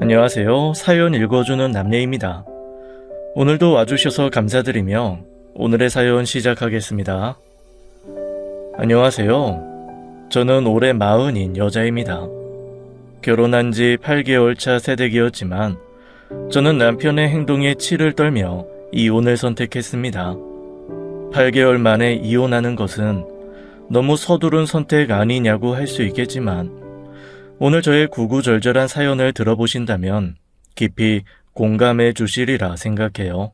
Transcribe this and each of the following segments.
안녕하세요. 사연 읽어주는 남예입니다. 오늘도 와주셔서 감사드리며 오늘의 사연 시작하겠습니다. 안녕하세요. 저는 올해 40인 여자입니다. 결혼한 지 8개월 차 새댁이었지만 저는 남편의 행동에 치를 떨며 이혼을 선택했습니다. 8개월 만에 이혼하는 것은 너무 서두른 선택 아니냐고 할 수 있겠지만 오늘 저의 구구절절한 사연을 들어보신다면 깊이 공감해 주시리라 생각해요.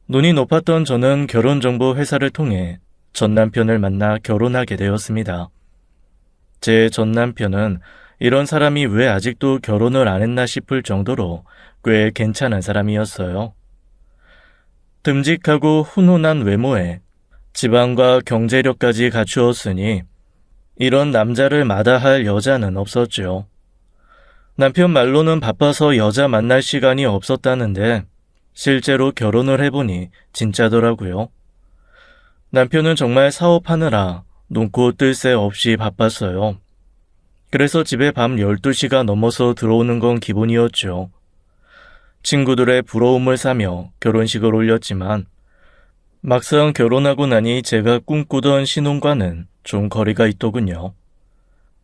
눈이 높았던 저는 결혼정보 회사를 통해 전 남편을 만나 결혼하게 되었습니다. 제 전 남편은 이런 사람이 왜 아직도 결혼을 안 했나 싶을 정도로 꽤 괜찮은 사람이었어요. 듬직하고 훈훈한 외모에 지방과 경제력까지 갖추었으니 이런 남자를 마다할 여자는 없었죠. 남편 말로는 바빠서 여자 만날 시간이 없었다는데 실제로 결혼을 해보니 진짜더라고요. 남편은 정말 사업하느라 눈코 뜰 새 없이 바빴어요. 그래서 집에 밤 12시가 넘어서 들어오는 건 기본이었죠. 친구들의 부러움을 사며 결혼식을 올렸지만 막상 결혼하고 나니 제가 꿈꾸던 신혼과는 좀 거리가 있더군요.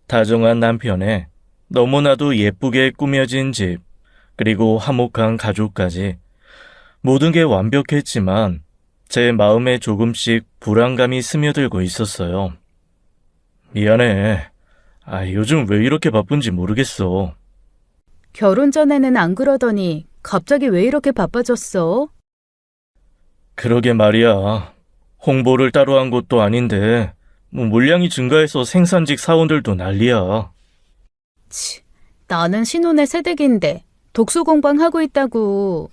다정한 남편에 너무나도 예쁘게 꾸며진 집, 그리고 화목한 가족까지 모든 게 완벽했지만 제 마음에 조금씩 불안감이 스며들고 있었어요. 미안해. 요즘 왜 이렇게 바쁜지 모르겠어. 결혼 전에는 안 그러더니 갑자기 왜 이렇게 바빠졌어? 그러게 말이야. 홍보를 따로 한 것도 아닌데 물량이 증가해서 생산직 사원들도 난리야. 나는 신혼의 새댁인데 독서공방 하고 있다고.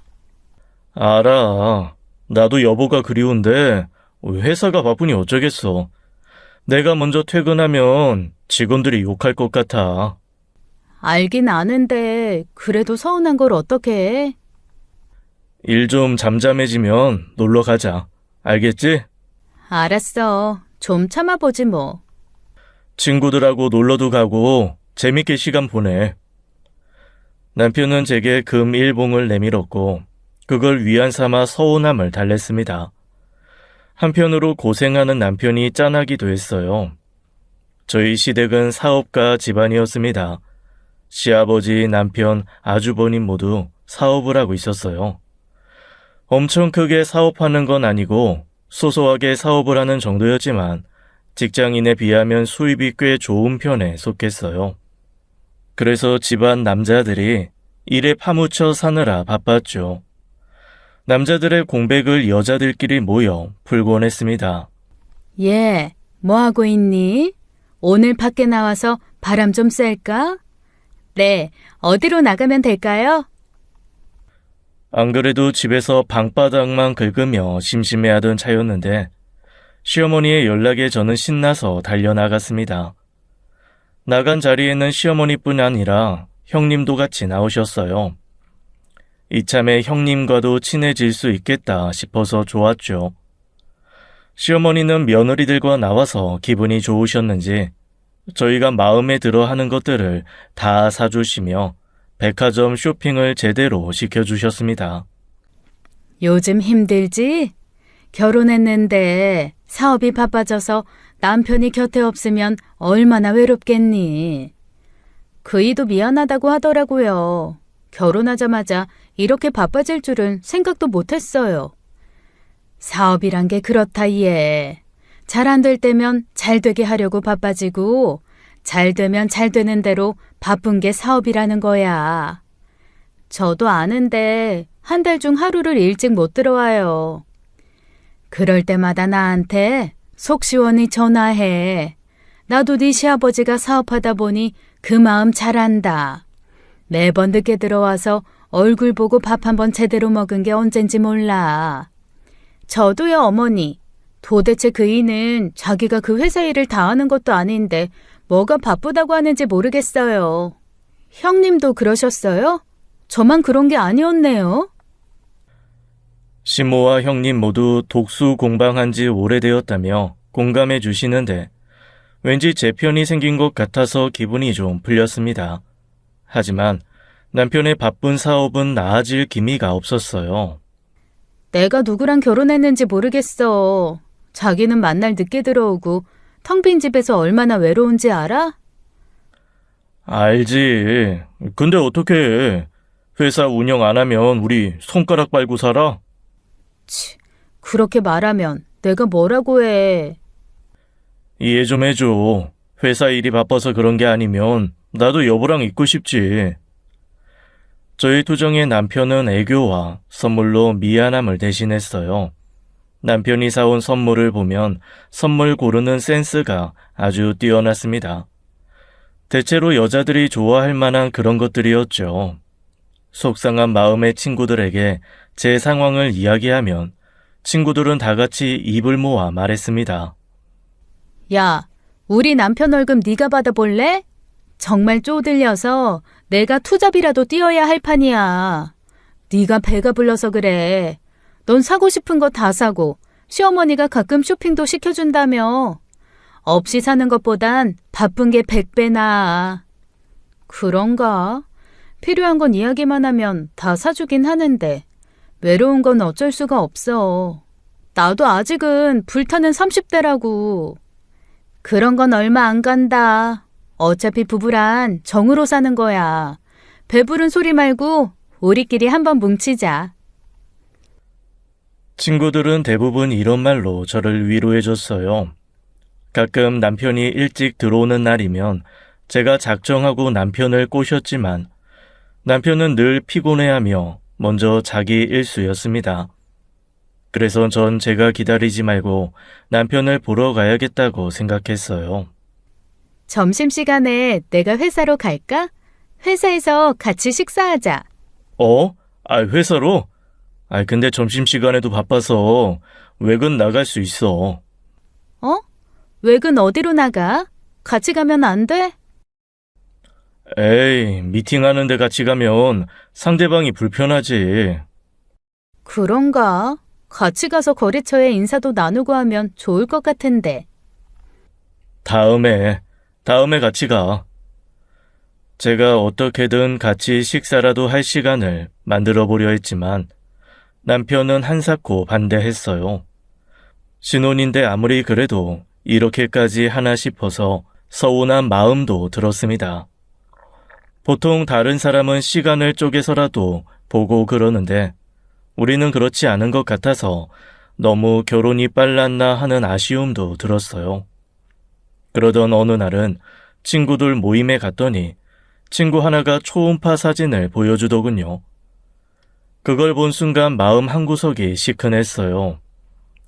알아. 나도 여보가 그리운데 회사가 바쁘니 어쩌겠어. 내가 먼저 퇴근하면 직원들이 욕할 것 같아. 알긴 아는데 그래도 서운한 걸 어떻게 해? 일 좀 잠잠해지면 놀러 가자. 알겠지? 알았어. 좀 참아보지 뭐. 친구들하고 놀러도 가고 재밌게 시간 보내. 남편은 제게 금 1봉을 내밀었고 그걸 위안 삼아 서운함을 달랬습니다. 한편으로 고생하는 남편이 짠하기도 했어요. 저희 시댁은 사업가 집안이었습니다. 시아버지, 남편, 아주버님 모두 사업을 하고 있었어요. 엄청 크게 사업하는 건 아니고 소소하게 사업을 하는 정도였지만 직장인에 비하면 수입이 꽤 좋은 편에 속했어요. 그래서 집안 남자들이 일에 파묻혀 사느라 바빴죠. 남자들의 공백을 여자들끼리 모여 풀곤 했습니다. 얘, 뭐 하고 있니? 오늘 밖에 나와서 바람 좀 쐴까? 네, 어디로 나가면 될까요? 안 그래도 집에서 방바닥만 긁으며 심심해하던 차였는데 시어머니의 연락에 저는 신나서 달려나갔습니다. 나간 자리에는 시어머니뿐 아니라 형님도 같이 나오셨어요. 이참에 형님과도 친해질 수 있겠다 싶어서 좋았죠. 시어머니는 며느리들과 나와서 기분이 좋으셨는지 저희가 마음에 들어 하는 것들을 다 사주시며 백화점 쇼핑을 제대로 시켜주셨습니다. 요즘 힘들지? 결혼했는데 사업이 바빠져서 남편이 곁에 없으면 얼마나 외롭겠니? 그이도 미안하다고 하더라고요. 결혼하자마자 이렇게 바빠질 줄은 생각도 못했어요. 사업이란 게 그렇다 얘. 잘 안 될 때면 잘 되게 하려고 바빠지고 잘 되면 잘 되는 대로 바쁜 게 사업이라는 거야. 저도 아는데 한 달 중 하루를 일찍 못 들어와요. 그럴 때마다 나한테 속 시원히 전화해. 나도 네 시아버지가 사업하다 보니 그 마음 잘 안다. 매번 늦게 들어와서 얼굴 보고 밥 한번 제대로 먹은 게 언젠지 몰라. 저도요 어머니. 도대체 그이는 자기가 그 회사 일을 다 하는 것도 아닌데 뭐가 바쁘다고 하는지 모르겠어요. 형님도 그러셨어요? 저만 그런 게 아니었네요. 시모와 형님 모두 독수 공방한 지 오래되었다며 공감해 주시는데 왠지 제 편이 생긴 것 같아서 기분이 좀 풀렸습니다. 하지만 남편의 바쁜 사업은 나아질 기미가 없었어요. 내가 누구랑 결혼했는지 모르겠어. 자기는 만날 늦게 들어오고 텅 빈 집에서 얼마나 외로운지 알아? 알지. 근데 어떡해. 회사 운영 안 하면 우리 손가락 빨고 살아? 치, 그렇게 말하면 내가 뭐라고 해. 이해 좀 해줘. 회사 일이 바빠서 그런 게 아니면 나도 여보랑 있고 싶지. 저희 투정의 남편은 애교와 선물로 미안함을 대신했어요. 남편이 사온 선물을 보면 선물 고르는 센스가 아주 뛰어났습니다. 대체로 여자들이 좋아할 만한 그런 것들이었죠. 속상한 마음의 친구들에게 제 상황을 이야기하면 친구들은 다 같이 입을 모아 말했습니다. 야, 우리 남편 월급 네가 받아볼래? 정말 쪼들려서 내가 투잡이라도 뛰어야 할 판이야. 네가 배가 불러서 그래. 넌 사고 싶은 거 다 사고 시어머니가 가끔 쇼핑도 시켜준다며. 없이 사는 것보단 바쁜 게 100배 나아. 그런가? 필요한 건 이야기만 하면 다 사주긴 하는데 외로운 건 어쩔 수가 없어. 나도 아직은 불타는 30대라고. 그런 건 얼마 안 간다. 어차피 부부란 정으로 사는 거야. 배부른 소리 말고 우리끼리 한번 뭉치자. 친구들은 대부분 이런 말로 저를 위로해줬어요. 가끔 남편이 일찍 들어오는 날이면 제가 작정하고 남편을 꼬셨지만 남편은 늘 피곤해하며 먼저 자기 일수였습니다. 그래서 전 제가 기다리지 말고 남편을 보러 가야겠다고 생각했어요. 점심시간에 내가 회사로 갈까? 회사에서 같이 식사하자. 회사로? 근데 점심시간에도 바빠서 외근 나갈 수 있어. 어? 외근 어디로 나가? 같이 가면 안 돼? 에이, 미팅하는데 같이 가면 상대방이 불편하지. 그런가? 같이 가서 거래처에 인사도 나누고 하면 좋을 것 같은데. 다음에 같이 가. 제가 어떻게든 같이 식사라도 할 시간을 만들어 보려 했지만 남편은 한사코 반대했어요. 신혼인데 아무리 그래도 이렇게까지 하나 싶어서 서운한 마음도 들었습니다. 보통 다른 사람은 시간을 쪼개서라도 보고 그러는데 우리는 그렇지 않은 것 같아서 너무 결혼이 빨랐나 하는 아쉬움도 들었어요. 그러던 어느 날은 친구들 모임에 갔더니 친구 하나가 초음파 사진을 보여주더군요. 그걸 본 순간 마음 한구석이 시큰했어요.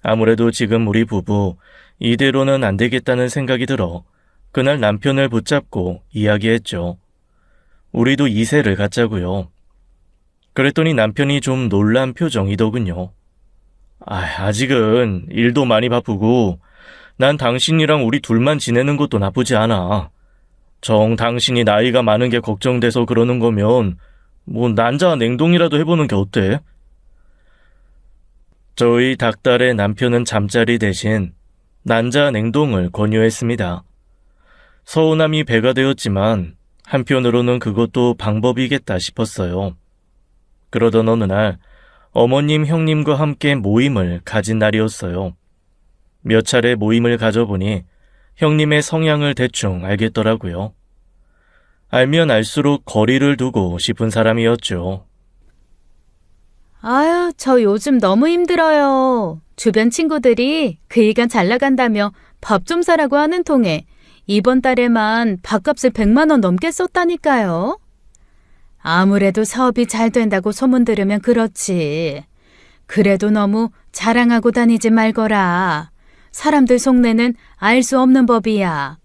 아무래도 지금 우리 부부 이대로는 안 되겠다는 생각이 들어 그날 남편을 붙잡고 이야기했죠. 우리도 2세를 갖자고요. 그랬더니 남편이 좀 놀란 표정이더군요. 아직은 일도 많이 바쁘고 난 당신이랑 우리 둘만 지내는 것도 나쁘지 않아. 정 당신이 나이가 많은 게 걱정돼서 그러는 거면 난자 냉동이라도 해보는 게 어때? 저희 닭달의 남편은 잠자리 대신 난자 냉동을 권유했습니다. 서운함이 배가 되었지만 한편으로는 그것도 방법이겠다 싶었어요. 그러던 어느 날 어머님, 형님과 함께 모임을 가진 날이었어요. 몇 차례 모임을 가져보니 형님의 성향을 대충 알겠더라고요. 알면 알수록 거리를 두고 싶은 사람이었죠. 아유, 저 요즘 너무 힘들어요. 주변 친구들이 그이가 잘 나간다며 밥 좀 사라고 하는 통에 이번 달에만 밥값을 100만 원 넘게 썼다니까요. 아무래도 사업이 잘 된다고 소문 들으면 그렇지. 그래도 너무 자랑하고 다니지 말거라. 사람들 속내는 알 수 없는 법이야.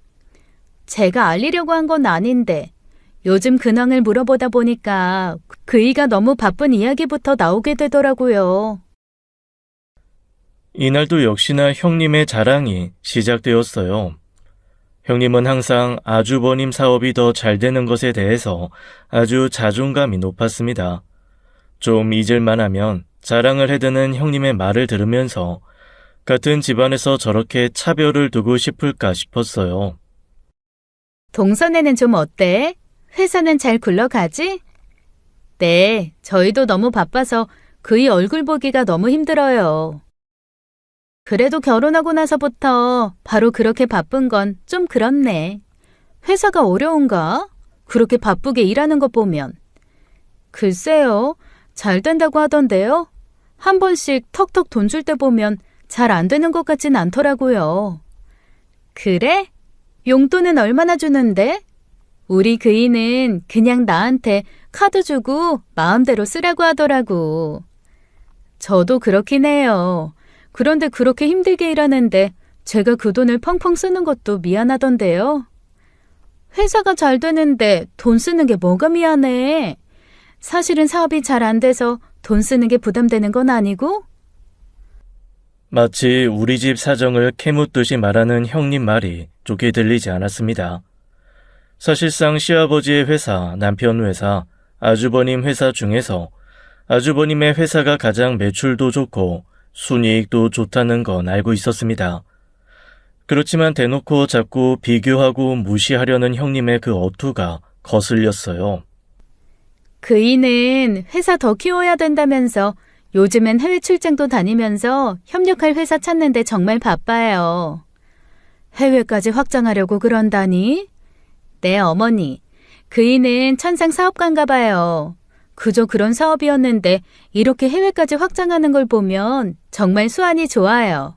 제가 알리려고 한 건 아닌데 요즘 근황을 물어보다 보니까 그이가 너무 바쁜 이야기부터 나오게 되더라고요. 이날도 역시나 형님의 자랑이 시작되었어요. 형님은 항상 아주버님 사업이 더 잘 되는 것에 대해서 아주 자존감이 높았습니다. 좀 잊을만 하면 자랑을 해대는 형님의 말을 들으면서 같은 집안에서 저렇게 차별을 두고 싶을까 싶었어요. 동선에는 좀 어때? 회사는 잘 굴러가지? 네, 저희도 너무 바빠서 그이 얼굴 보기가 너무 힘들어요. 그래도 결혼하고 나서부터 바로 그렇게 바쁜 건 좀 그렇네. 회사가 어려운가? 그렇게 바쁘게 일하는 것 보면. 글쎄요, 잘 된다고 하던데요. 한 번씩 턱턱 돈 줄 때 보면 잘 안 되는 것 같진 않더라고요. 그래? 용돈은 얼마나 주는데? 우리 그이는 그냥 나한테 카드 주고 마음대로 쓰라고 하더라고. 저도 그렇긴 해요. 그런데 그렇게 힘들게 일하는데 제가 그 돈을 펑펑 쓰는 것도 미안하던데요. 회사가 잘 되는데 돈 쓰는 게 뭐가 미안해? 사실은 사업이 잘 안 돼서 돈 쓰는 게 부담되는 건 아니고? 마치 우리 집 사정을 캐묻듯이 말하는 형님 말이 좋게 들리지 않았습니다. 사실상 시아버지의 회사, 남편 회사, 아주버님 회사 중에서 아주버님의 회사가 가장 매출도 좋고 순이익도 좋다는 건 알고 있었습니다. 그렇지만 대놓고 자꾸 비교하고 무시하려는 형님의 그 어투가 거슬렸어요. 그이는 회사 더 키워야 된다면서 요즘엔 해외 출장도 다니면서 협력할 회사 찾는데 정말 바빠요. 해외까지 확장하려고 그런다니? 네, 어머니. 그이는 천상 사업가인가 봐요. 그저 그런 사업이었는데 이렇게 해외까지 확장하는 걸 보면 정말 수완이 좋아요.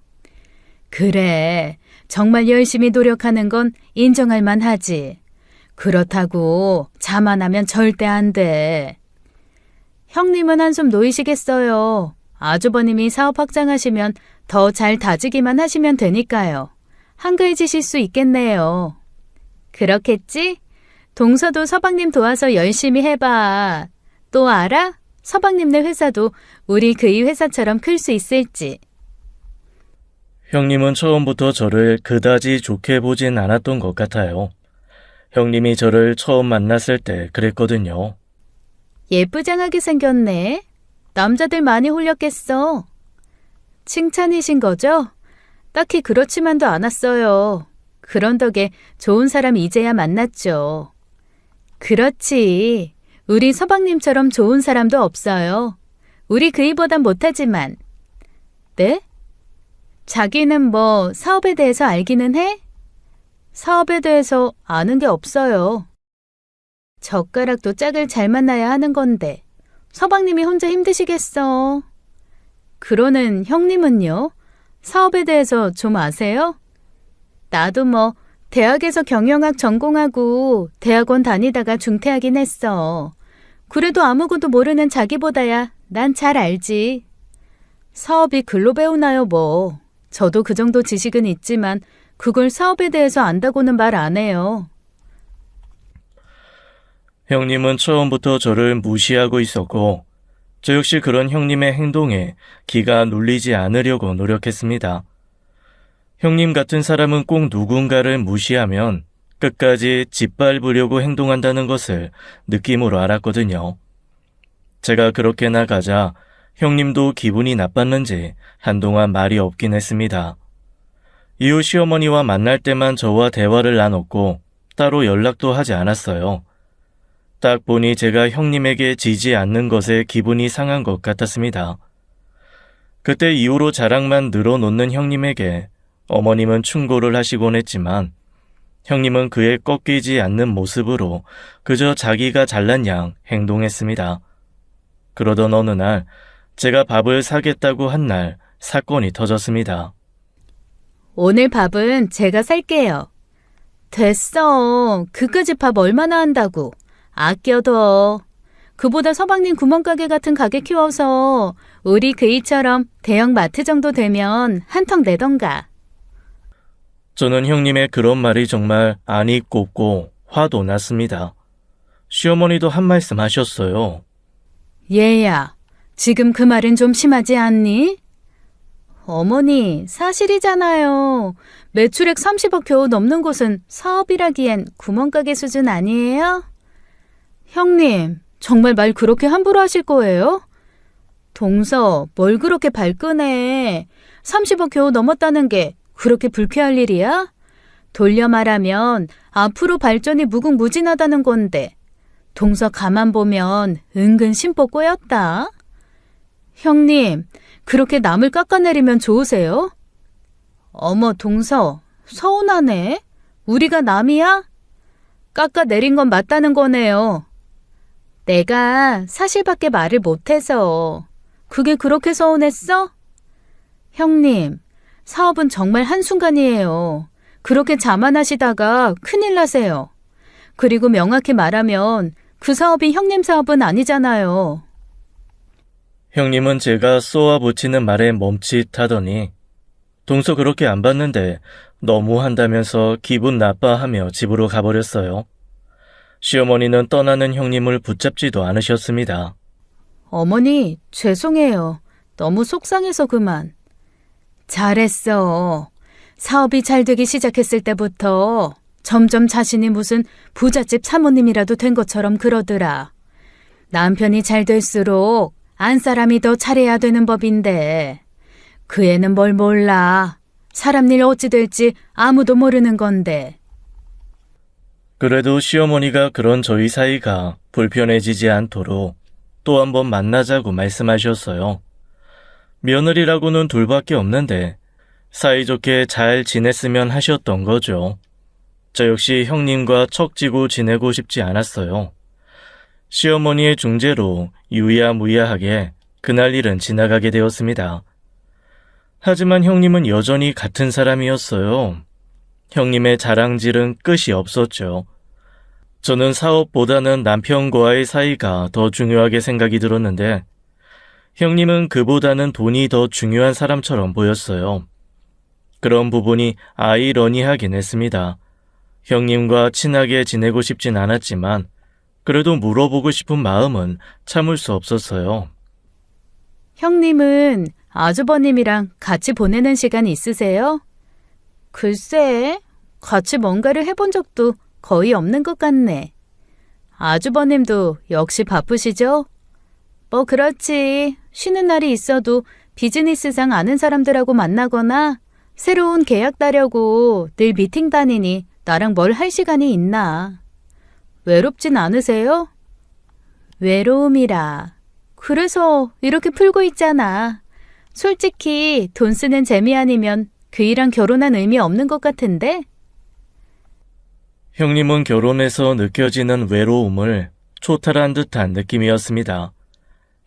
그래, 정말 열심히 노력하는 건 인정할 만하지. 그렇다고 자만하면 절대 안 돼. 형님은 한숨 놓이시겠어요. 아주버님이 사업 확장하시면 더 잘 다지기만 하시면 되니까요. 한가해지실 수 있겠네요. 그렇겠지? 동서도 서방님 도와서 열심히 해봐. 또 알아? 서방님네 회사도 우리 그이 회사처럼 클 수 있을지. 형님은 처음부터 저를 그다지 좋게 보진 않았던 것 같아요. 형님이 저를 처음 만났을 때 그랬거든요. 예쁘장하게 생겼네. 남자들 많이 홀렸겠어. 칭찬이신 거죠? 딱히 그렇지만도 않았어요. 그런 덕에 좋은 사람 이제야 만났죠. 그렇지. 우리 서방님처럼 좋은 사람도 없어요. 우리 그이보단 못하지만. 네? 자기는 뭐 사업에 대해서 알기는 해? 사업에 대해서 아는 게 없어요. 젓가락도 짝을 잘 만나야 하는 건데 서방님이 혼자 힘드시겠어. 그러는 형님은요? 사업에 대해서 좀 아세요? 나도 뭐 대학에서 경영학 전공하고 대학원 다니다가 중퇴하긴 했어. 그래도 아무것도 모르는 자기보다야 난 잘 알지. 사업이 글로 배우나요 뭐. 저도 그 정도 지식은 있지만 그걸 사업에 대해서 안다고는 말 안 해요. 형님은 처음부터 저를 무시하고 있었고 저 역시 그런 형님의 행동에 기가 눌리지 않으려고 노력했습니다. 형님 같은 사람은 꼭 누군가를 무시하면 끝까지 짓밟으려고 행동한다는 것을 느낌으로 알았거든요. 제가 그렇게 나가자 형님도 기분이 나빴는지 한동안 말이 없긴 했습니다. 이후 시어머니와 만날 때만 저와 대화를 나눴고 따로 연락도 하지 않았어요. 딱 보니 제가 형님에게 지지 않는 것에 기분이 상한 것 같았습니다. 그때 이후로 자랑만 늘어놓는 형님에게 어머님은 충고를 하시곤 했지만 형님은 그에 꺾이지 않는 모습으로 그저 자기가 잘난 양 행동했습니다. 그러던 어느 날 제가 밥을 사겠다고 한 날 사건이 터졌습니다. 오늘 밥은 제가 살게요. 됐어. 그까짓 밥 얼마나 한다고. 아껴둬. 그보다 서방님 구멍가게 같은 가게 키워서 우리 그이처럼 대형 마트 정도 되면 한턱 내던가. 저는 형님의 그런 말이 정말 안이 꼽고 화도 났습니다. 시어머니도 한 말씀 하셨어요. 얘야, 지금 그 말은 좀 심하지 않니? 어머니, 사실이잖아요. 매출액 30억 겨우 넘는 곳은 사업이라기엔 구멍가게 수준 아니에요? 형님, 정말 말 그렇게 함부로 하실 거예요? 동서, 뭘 그렇게 발끈해. 30억 겨우 넘었다는 게 그렇게 불쾌할 일이야? 돌려 말하면 앞으로 발전이 무궁무진하다는 건데 동서 가만 보면 은근 심보 꼬였다. 형님, 그렇게 남을 깎아내리면 좋으세요? 어머, 동서, 서운하네. 우리가 남이야? 깎아내린 건 맞다는 거네요. 내가 사실밖에 말을 못해서. 그게 그렇게 서운했어? 형님, 사업은 정말 한순간이에요. 그렇게 자만하시다가 큰일 나세요. 그리고 명확히 말하면 그 사업이 형님 사업은 아니잖아요. 형님은 제가 쏘아붙이는 말에 멈칫하더니 동서 그렇게 안 봤는데 너무 한다면서 기분 나빠하며 집으로 가버렸어요. 시어머니는 떠나는 형님을 붙잡지도 않으셨습니다. 어머니, 죄송해요. 너무 속상해서 그만. 잘했어. 사업이 잘 되기 시작했을 때부터 점점 자신이 무슨 부잣집 사모님이라도 된 것처럼 그러더라. 남편이 잘 될수록 안 사람이 더 잘해야 되는 법인데 그 애는 뭘 몰라. 사람 일 어찌 될지 아무도 모르는 건데. 그래도 시어머니가 그런 저희 사이가 불편해지지 않도록 또 한 번 만나자고 말씀하셨어요. 며느리라고는 둘밖에 없는데 사이좋게 잘 지냈으면 하셨던 거죠. 저 역시 형님과 척지고 지내고 싶지 않았어요. 시어머니의 중재로 유야무야하게 그날 일은 지나가게 되었습니다. 하지만 형님은 여전히 같은 사람이었어요. 형님의 자랑질은 끝이 없었죠. 저는 사업보다는 남편과의 사이가 더 중요하게 생각이 들었는데 형님은 그보다는 돈이 더 중요한 사람처럼 보였어요. 그런 부분이 아이러니하긴 했습니다. 형님과 친하게 지내고 싶진 않았지만 그래도 물어보고 싶은 마음은 참을 수 없었어요. 형님은 아주버님이랑 같이 보내는 시간 있으세요? 글쎄, 같이 뭔가를 해본 적도 거의 없는 것 같네. 아주버님도 역시 바쁘시죠? 뭐 그렇지. 쉬는 날이 있어도 비즈니스상 아는 사람들하고 만나거나 새로운 계약 따려고 늘 미팅 다니니 나랑 뭘 할 시간이 있나. 외롭진 않으세요? 외로움이라. 그래서 이렇게 풀고 있잖아. 솔직히 돈 쓰는 재미 아니면 그이랑 결혼한 의미 없는 것 같은데? 형님은 결혼해서 느껴지는 외로움을 초탈한 듯한 느낌이었습니다.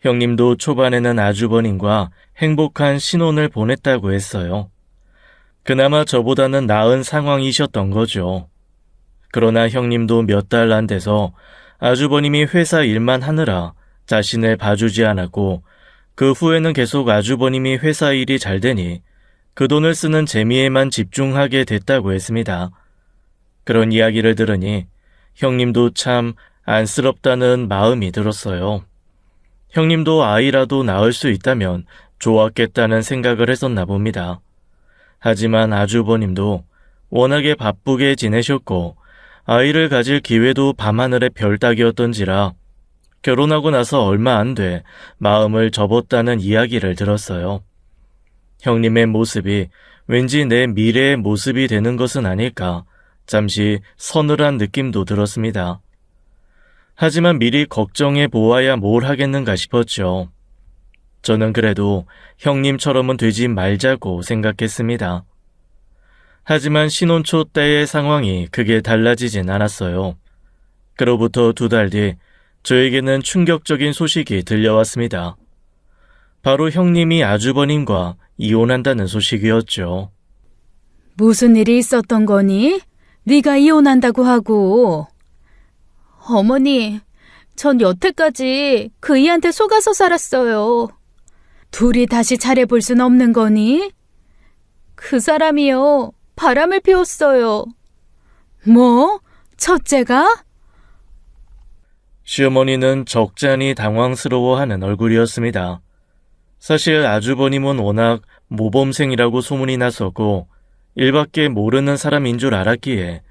형님도 초반에는 아주버님과 행복한 신혼을 보냈다고 했어요. 그나마 저보다는 나은 상황이셨던 거죠. 그러나 형님도 몇 달 안 돼서 아주버님이 회사 일만 하느라 자신을 봐주지 않았고 그 후에는 계속 아주버님이 회사 일이 잘 되니 그 돈을 쓰는 재미에만 집중하게 됐다고 했습니다. 그런 이야기를 들으니 형님도 참 안쓰럽다는 마음이 들었어요. 형님도 아이라도 낳을 수 있다면 좋았겠다는 생각을 했었나 봅니다. 하지만 아주버님도 워낙에 바쁘게 지내셨고 아이를 가질 기회도 밤하늘의 별 따기였던지라 결혼하고 나서 얼마 안 돼 마음을 접었다는 이야기를 들었어요. 형님의 모습이 왠지 내 미래의 모습이 되는 것은 아닐까 잠시 서늘한 느낌도 들었습니다. 하지만 미리 걱정해 보아야 뭘 하겠는가 싶었죠. 저는 그래도 형님처럼은 되지 말자고 생각했습니다. 하지만 신혼 초 때의 상황이 크게 달라지진 않았어요. 그로부터 2달 뒤 저에게는 충격적인 소식이 들려왔습니다. 바로 형님이 아주버님과 이혼한다는 소식이었죠. 무슨 일이 있었던 거니? 네가 이혼한다고 하고. 어머니, 전 여태까지 그이한테 속아서 살았어요. 둘이 다시 잘해볼 순 없는 거니? 그 사람이요, 바람을 피웠어요. 뭐? 첫째가? 시어머니는 적잖이 당황스러워하는 얼굴이었습니다. 사실 아주버님은 워낙 모범생이라고 소문이 났었고 일밖에 모르는 사람인 줄 알았기에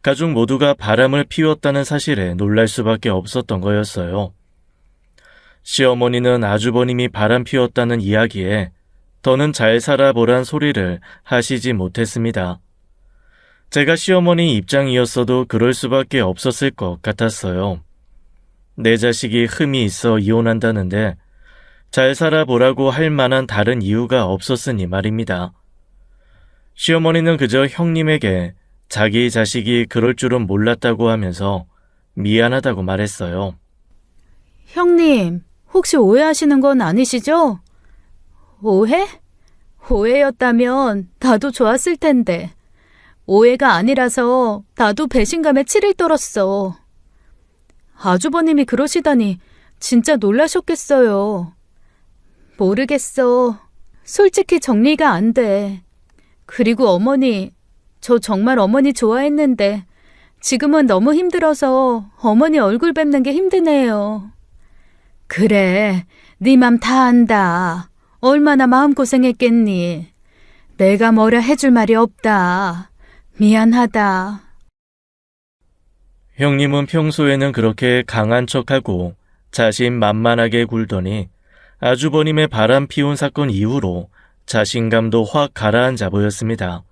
가족 모두가 바람을 피웠다는 사실에 놀랄 수밖에 없었던 거였어요. 시어머니는 아주버님이 바람 피웠다는 이야기에 더는 잘 살아보란 소리를 하시지 못했습니다. 제가 시어머니 입장이었어도 그럴 수밖에 없었을 것 같았어요. 내 자식이 흠이 있어 이혼한다는데 잘 살아보라고 할 만한 다른 이유가 없었으니 말입니다. 시어머니는 그저 형님에게 자기 자식이 그럴 줄은 몰랐다고 하면서 미안하다고 말했어요. 형님, 혹시 오해하시는 건 아니시죠? 오해? 오해였다면 나도 좋았을 텐데. 오해가 아니라서 나도 배신감에 치를 떨었어. 아주버님이 그러시다니 진짜 놀라셨겠어요. 모르겠어. 솔직히 정리가 안 돼. 그리고 어머니, 저 정말 어머니 좋아했는데 지금은 너무 힘들어서 어머니 얼굴 뵙는 게 힘드네요. 그래, 네 맘 다 안다. 얼마나 마음고생했겠니. 내가 뭐라 해줄 말이 없다. 미안하다. 형님은 평소에는 그렇게 강한 척하고 자신만만하게 굴더니 아주버님의 바람 피운 사건 이후로 자신감도 확 가라앉아 보였습니다.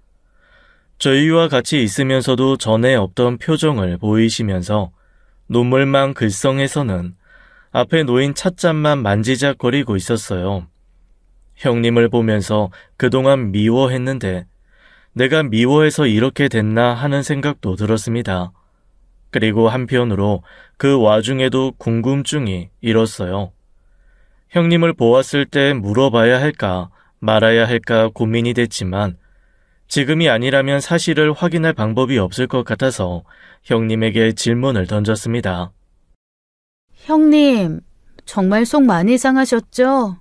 저희와 같이 있으면서도 전에 없던 표정을 보이시면서 눈물망 글썽에서는 앞에 놓인 찻잔만 만지작거리고 있었어요. 형님을 보면서 그동안 미워했는데 내가 미워해서 이렇게 됐나 하는 생각도 들었습니다. 그리고 한편으로 그 와중에도 궁금증이 일었어요. 형님을 보았을 때 물어봐야 할까 말아야 할까 고민이 됐지만 지금이 아니라면 사실을 확인할 방법이 없을 것 같아서 형님에게 질문을 던졌습니다. 형님, 정말 속 많이 상하셨죠?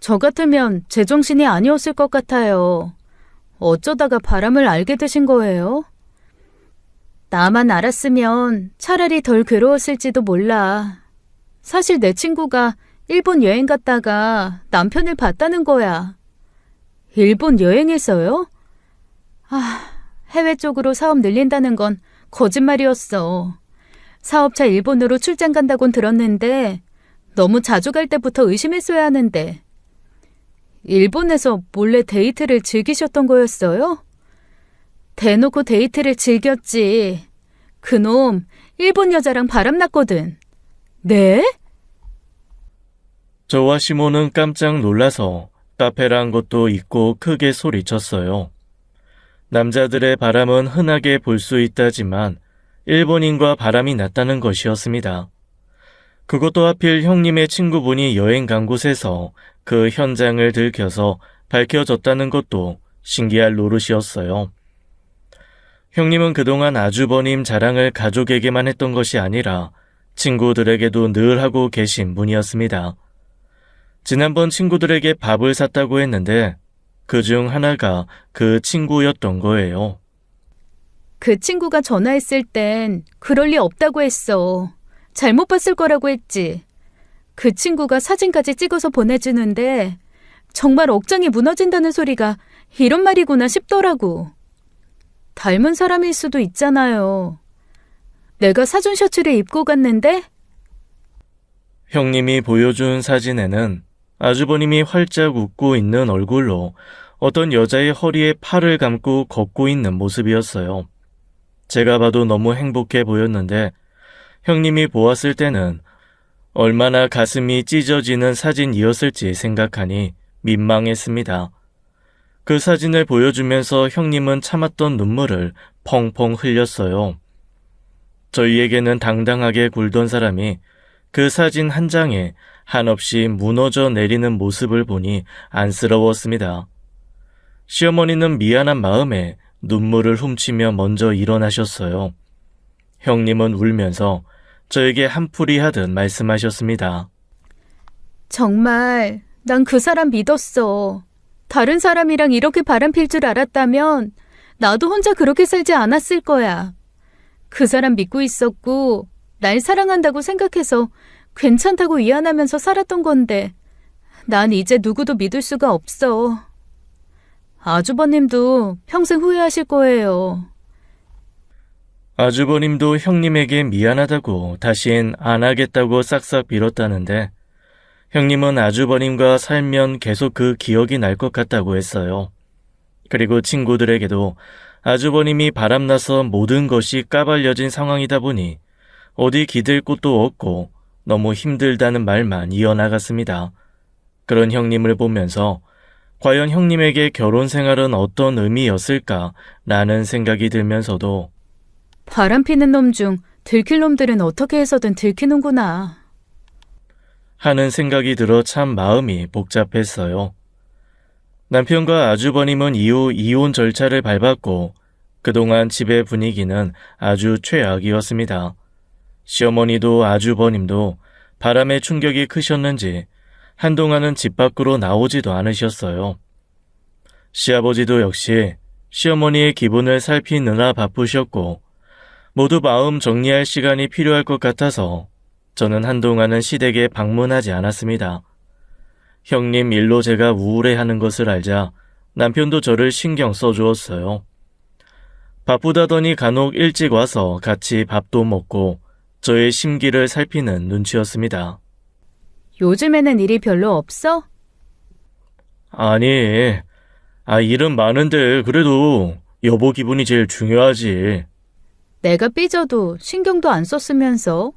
저 같으면 제정신이 아니었을 것 같아요. 어쩌다가 바람을 알게 되신 거예요? 나만 알았으면 차라리 덜 괴로웠을지도 몰라. 사실 내 친구가 일본 여행 갔다가 남편을 봤다는 거야. 일본 여행에서요? 해외 쪽으로 사업 늘린다는 건 거짓말이었어. 사업차 일본으로 출장 간다곤 들었는데 너무 자주 갈 때부터 의심했어야 하는데. 일본에서 몰래 데이트를 즐기셨던 거였어요? 대놓고 데이트를 즐겼지. 그놈 일본 여자랑 바람났거든. 네? 저와 시모는 깜짝 놀라서 카페란 것도 잊고 크게 소리쳤어요. 남자들의 바람은 흔하게 볼 수 있다지만 일본인과 바람이 났다는 것이었습니다. 그것도 하필 형님의 친구분이 여행 간 곳에서 그 현장을 들켜서 밝혀졌다는 것도 신기할 노릇이었어요. 형님은 그동안 아주버님 자랑을 가족에게만 했던 것이 아니라 친구들에게도 늘 하고 계신 분이었습니다. 지난번 친구들에게 밥을 샀다고 했는데 그중 하나가 그 친구였던 거예요. 그 친구가 전화했을 땐 그럴 리 없다고 했어. 잘못 봤을 거라고 했지. 그 친구가 사진까지 찍어서 보내주는데 정말 억장이 무너진다는 소리가 이런 말이구나 싶더라고. 닮은 사람일 수도 있잖아요. 내가 사준 셔츠를 입고 갔는데? 형님이 보여준 사진에는 아주버님이 활짝 웃고 있는 얼굴로 어떤 여자의 허리에 팔을 감고 걷고 있는 모습이었어요. 제가 봐도 너무 행복해 보였는데 형님이 보았을 때는 얼마나 가슴이 찢어지는 사진이었을지 생각하니 민망했습니다. 그 사진을 보여주면서 형님은 참았던 눈물을 펑펑 흘렸어요. 저희에게는 당당하게 굴던 사람이 그 사진 한 장에 한없이 무너져 내리는 모습을 보니 안쓰러웠습니다. 시어머니는 미안한 마음에 눈물을 훔치며 먼저 일어나셨어요. 형님은 울면서 저에게 한풀이 하듯 말씀하셨습니다. 정말 난 그 사람 믿었어. 다른 사람이랑 이렇게 바람필 줄 알았다면 나도 혼자 그렇게 살지 않았을 거야. 그 사람 믿고 있었고 날 사랑한다고 생각해서 괜찮다고 위안하면서 살았던 건데 난 이제 누구도 믿을 수가 없어. 아주버님도 평생 후회하실 거예요. 아주버님도 형님에게 미안하다고 다신 안 하겠다고 싹싹 빌었다는데 형님은 아주버님과 살면 계속 그 기억이 날 것 같다고 했어요. 그리고 친구들에게도 아주버님이 바람나서 모든 것이 까발려진 상황이다 보니 어디 기댈 곳도 없고 너무 힘들다는 말만 이어나갔습니다. 그런 형님을 보면서 과연 형님에게 결혼 생활은 어떤 의미였을까라는 생각이 들면서도 바람 피는 놈 중 들킬 놈들은 어떻게 해서든 들키는구나. 하는 생각이 들어 참 마음이 복잡했어요. 남편과 아주버님은 이후 이혼 절차를 밟았고 그동안 집의 분위기는 아주 최악이었습니다. 시어머니도 아주버님도 바람의 충격이 크셨는지 한동안은 집 밖으로 나오지도 않으셨어요. 시아버지도 역시 시어머니의 기분을 살피느라 바쁘셨고 모두 마음 정리할 시간이 필요할 것 같아서 저는 한동안은 시댁에 방문하지 않았습니다. 형님 일로 제가 우울해하는 것을 알자 남편도 저를 신경 써주었어요. 바쁘다더니 간혹 일찍 와서 같이 밥도 먹고 저의 심기를 살피는 눈치였습니다. 요즘에는 일이 별로 없어? 아니, 일은 많은데 그래도 여보 기분이 제일 중요하지. 내가 삐져도 신경도 안 썼으면서.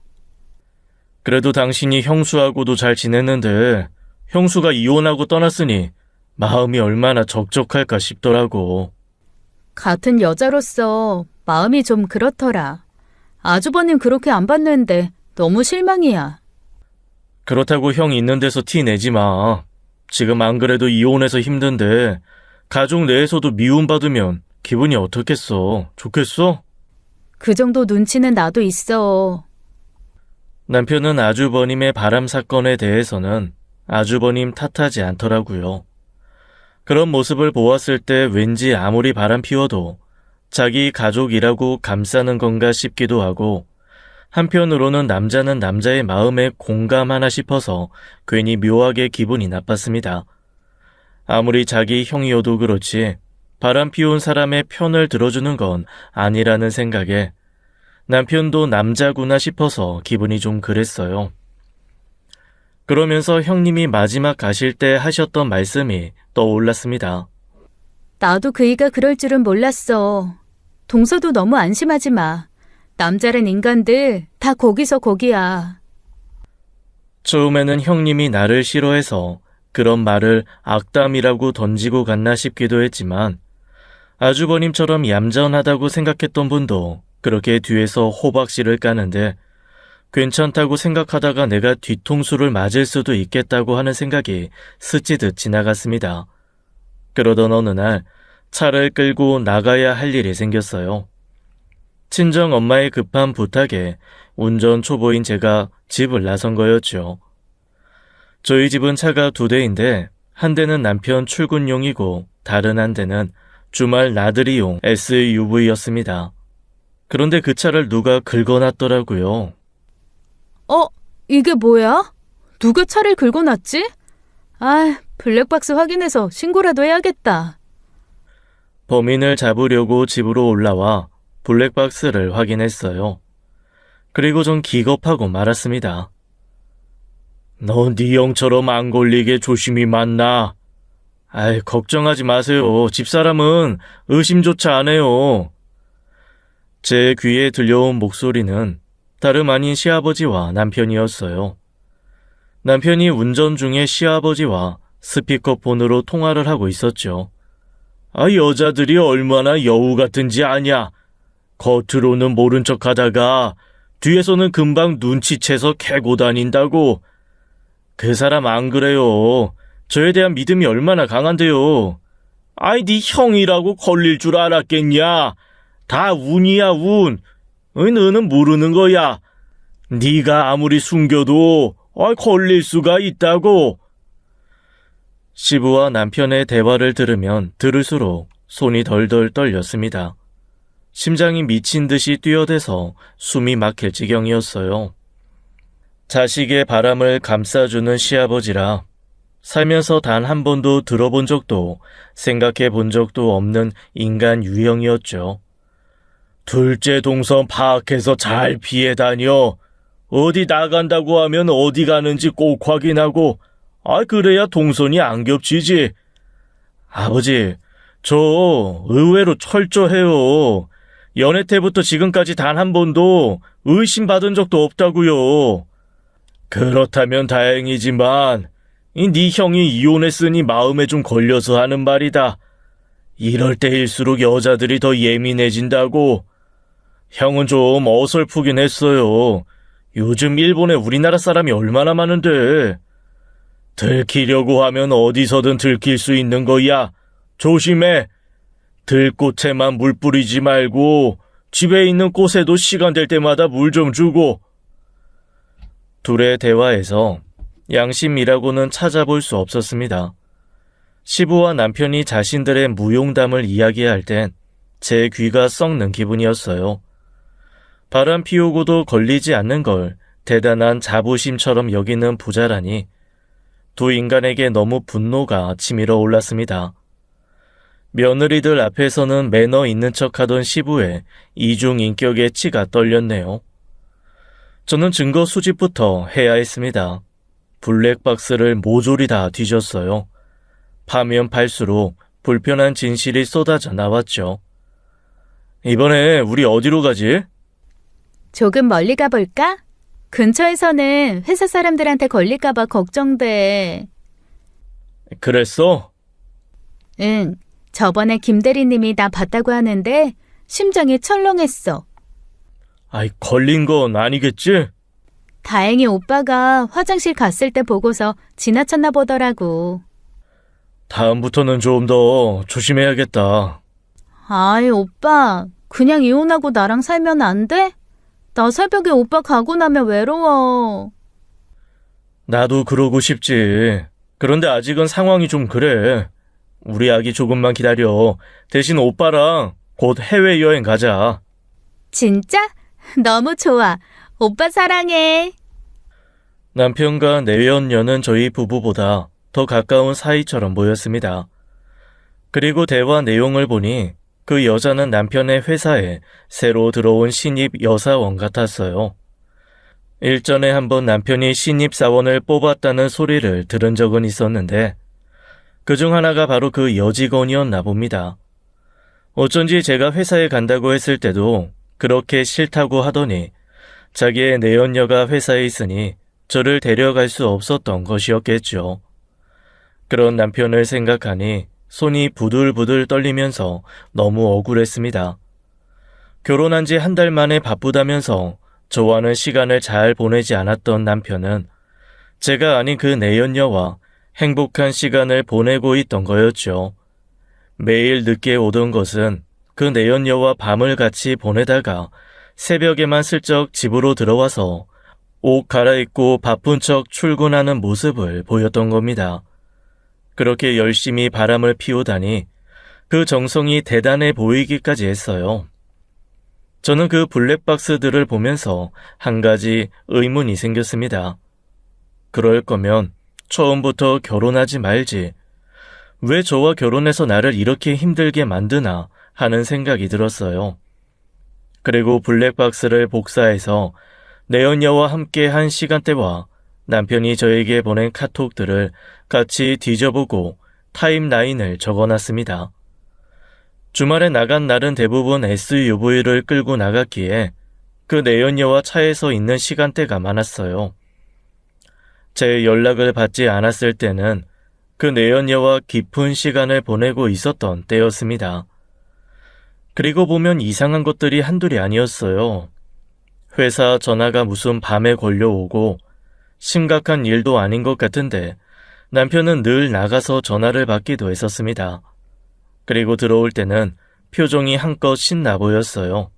그래도 당신이 형수하고도 잘 지냈는데 형수가 이혼하고 떠났으니 마음이 얼마나 적적할까 싶더라고. 같은 여자로서 마음이 좀 그렇더라. 아주버님 그렇게 안 봤는데 너무 실망이야. 그렇다고 형 있는 데서 티 내지 마. 지금 안 그래도 이혼해서 힘든데 가족 내에서도 미움받으면 기분이 어떻겠어? 좋겠어? 그 정도 눈치는 나도 있어. 남편은 아주버님의 바람 사건에 대해서는 아주버님 탓하지 않더라고요. 그런 모습을 보았을 때 왠지 아무리 바람 피워도 자기 가족이라고 감싸는 건가 싶기도 하고 한편으로는 남자는 남자의 마음에 공감하나 싶어서 괜히 묘하게 기분이 나빴습니다. 아무리 자기 형이어도 그렇지 바람 피운 사람의 편을 들어주는 건 아니라는 생각에 남편도 남자구나 싶어서 기분이 좀 그랬어요. 그러면서 형님이 마지막 가실 때 하셨던 말씀이 떠올랐습니다. 나도 그이가 그럴 줄은 몰랐어. 동서도 너무 안심하지 마. 남자란 인간들 다 거기서 거기야. 처음에는 형님이 나를 싫어해서 그런 말을 악담이라고 던지고 갔나 싶기도 했지만 아주버님처럼 얌전하다고 생각했던 분도 그렇게 뒤에서 호박씨를 까는데 괜찮다고 생각하다가 내가 뒤통수를 맞을 수도 있겠다고 하는 생각이 스치듯 지나갔습니다. 그러던 어느 날 차를 끌고 나가야 할 일이 생겼어요. 친정 엄마의 급한 부탁에 운전 초보인 제가 집을 나선 거였죠. 저희 집은 차가 2대인데 한 대는 남편 출근용이고 다른 한 대는 주말 나들이용 SUV였습니다. 그런데 그 차를 누가 긁어놨더라고요. 이게 뭐야? 누가 차를 긁어놨지? 블랙박스 확인해서 신고라도 해야겠다. 범인을 잡으려고 집으로 올라와 블랙박스를 확인했어요. 그리고 전 기겁하고 말았습니다. 너 네 형처럼 안 걸리게 조심히 만나. 걱정하지 마세요. 집사람은 의심조차 안 해요. 제 귀에 들려온 목소리는 다름 아닌 시아버지와 남편이었어요. 남편이 운전 중에 시아버지와 스피커폰으로 통화를 하고 있었죠. 여자들이 얼마나 여우 같은지 아냐. 겉으로는 모른 척 하다가 뒤에서는 금방 눈치채서 캐고 다닌다고. 그 사람 안 그래요. 저에 대한 믿음이 얼마나 강한데요. 네 형이라고 걸릴 줄 알았겠냐. 다 운이야 운. 너는 모르는 거야. 네가 아무리 숨겨도 걸릴 수가 있다고. 시부와 남편의 대화를 들으면 들을수록 손이 덜덜 떨렸습니다. 심장이 미친 듯이 뛰어대서 숨이 막힐 지경이었어요. 자식의 바람을 감싸주는 시아버지라 살면서 단 한 번도 들어본 적도 생각해 본 적도 없는 인간 유형이었죠. 둘째 동선 파악해서 잘 피해 다녀. 어디 나간다고 하면 어디 가는지 꼭 확인하고 그래야 동선이 안 겹치지. 아버지, 저 의외로 철저해요. 연애 때부터 지금까지 단 한 번도 의심받은 적도 없다고요. 그렇다면 다행이지만 네 형이 이혼했으니 마음에 좀 걸려서 하는 말이다. 이럴 때일수록 여자들이 더 예민해진다고. 형은 좀 어설프긴 했어요. 요즘 일본에 우리나라 사람이 얼마나 많은데. 들키려고 하면 어디서든 들킬 수 있는 거야. 조심해. 들꽃에만 물 뿌리지 말고 집에 있는 꽃에도 시간 될 때마다 물 좀 주고. 둘의 대화에서 양심이라고는 찾아볼 수 없었습니다. 시부와 남편이 자신들의 무용담을 이야기할 땐 제 귀가 썩는 기분이었어요. 바람 피우고도 걸리지 않는 걸 대단한 자부심처럼 여기는 부자라니 두 인간에게 너무 분노가 치밀어 올랐습니다. 며느리들 앞에서는 매너 있는 척하던 시부의 이중인격의 치가 떨렸네요. 저는 증거 수집부터 해야 했습니다. 블랙박스를 모조리 다 뒤졌어요. 파면 팔수록 불편한 진실이 쏟아져 나왔죠. 이번에 우리 어디로 가지? 조금 멀리 가볼까? 근처에서는 회사 사람들한테 걸릴까봐 걱정돼. 그랬어? 응, 저번에 김 대리님이 나 봤다고 하는데 심장이 철렁했어. 아이, 걸린 건 아니겠지? 다행히 오빠가 화장실 갔을 때 보고서 지나쳤나 보더라고. 다음부터는 좀 더 조심해야겠다. 아이, 오빠, 그냥 이혼하고 나랑 살면 안 돼? 나 새벽에 오빠 가고 나면 외로워. 나도 그러고 싶지. 그런데 아직은 상황이 좀 그래. 우리 아기 조금만 기다려. 대신 오빠랑 곧 해외여행 가자. 진짜? 너무 좋아. 오빠 사랑해. 남편과 내연녀는 저희 부부보다 더 가까운 사이처럼 보였습니다. 그리고 대화 내용을 보니 그 여자는 남편의 회사에 새로 들어온 신입 여사원 같았어요. 일전에 한번 남편이 신입사원을 뽑았다는 소리를 들은 적은 있었는데 그중 하나가 바로 그 여직원이었나 봅니다. 어쩐지 제가 회사에 간다고 했을 때도 그렇게 싫다고 하더니 자기의 내연녀가 회사에 있으니 저를 데려갈 수 없었던 것이었겠죠. 그런 남편을 생각하니 손이 부들부들 떨리면서 너무 억울했습니다. 결혼한 지 한 달 만에 바쁘다면서 저와는 시간을 잘 보내지 않았던 남편은 제가 아닌 그 내연녀와 행복한 시간을 보내고 있던 거였죠. 매일 늦게 오던 것은 그 내연녀와 밤을 같이 보내다가 새벽에만 슬쩍 집으로 들어와서 옷 갈아입고 바쁜 척 출근하는 모습을 보였던 겁니다. 그렇게 열심히 바람을 피우다니 그 정성이 대단해 보이기까지 했어요. 저는 그 블랙박스들을 보면서 한 가지 의문이 생겼습니다. 그럴 거면 처음부터 결혼하지 말지. 왜 저와 결혼해서 나를 이렇게 힘들게 만드나 하는 생각이 들었어요. 그리고 블랙박스를 복사해서 내연녀와 함께 한 시간대와 남편이 저에게 보낸 카톡들을 같이 뒤져보고 타임라인을 적어놨습니다. 주말에 나간 날은 대부분 SUV를 끌고 나갔기에 그 내연녀와 차에서 있는 시간대가 많았어요. 제 연락을 받지 않았을 때는 그 내연녀와 깊은 시간을 보내고 있었던 때였습니다. 그리고 보면 이상한 것들이 한둘이 아니었어요. 회사 전화가 무슨 밤에 걸려오고 심각한 일도 아닌 것 같은데 남편은 늘 나가서 전화를 받기도 했었습니다. 그리고 들어올 때는 표정이 한껏 신나 보였어요.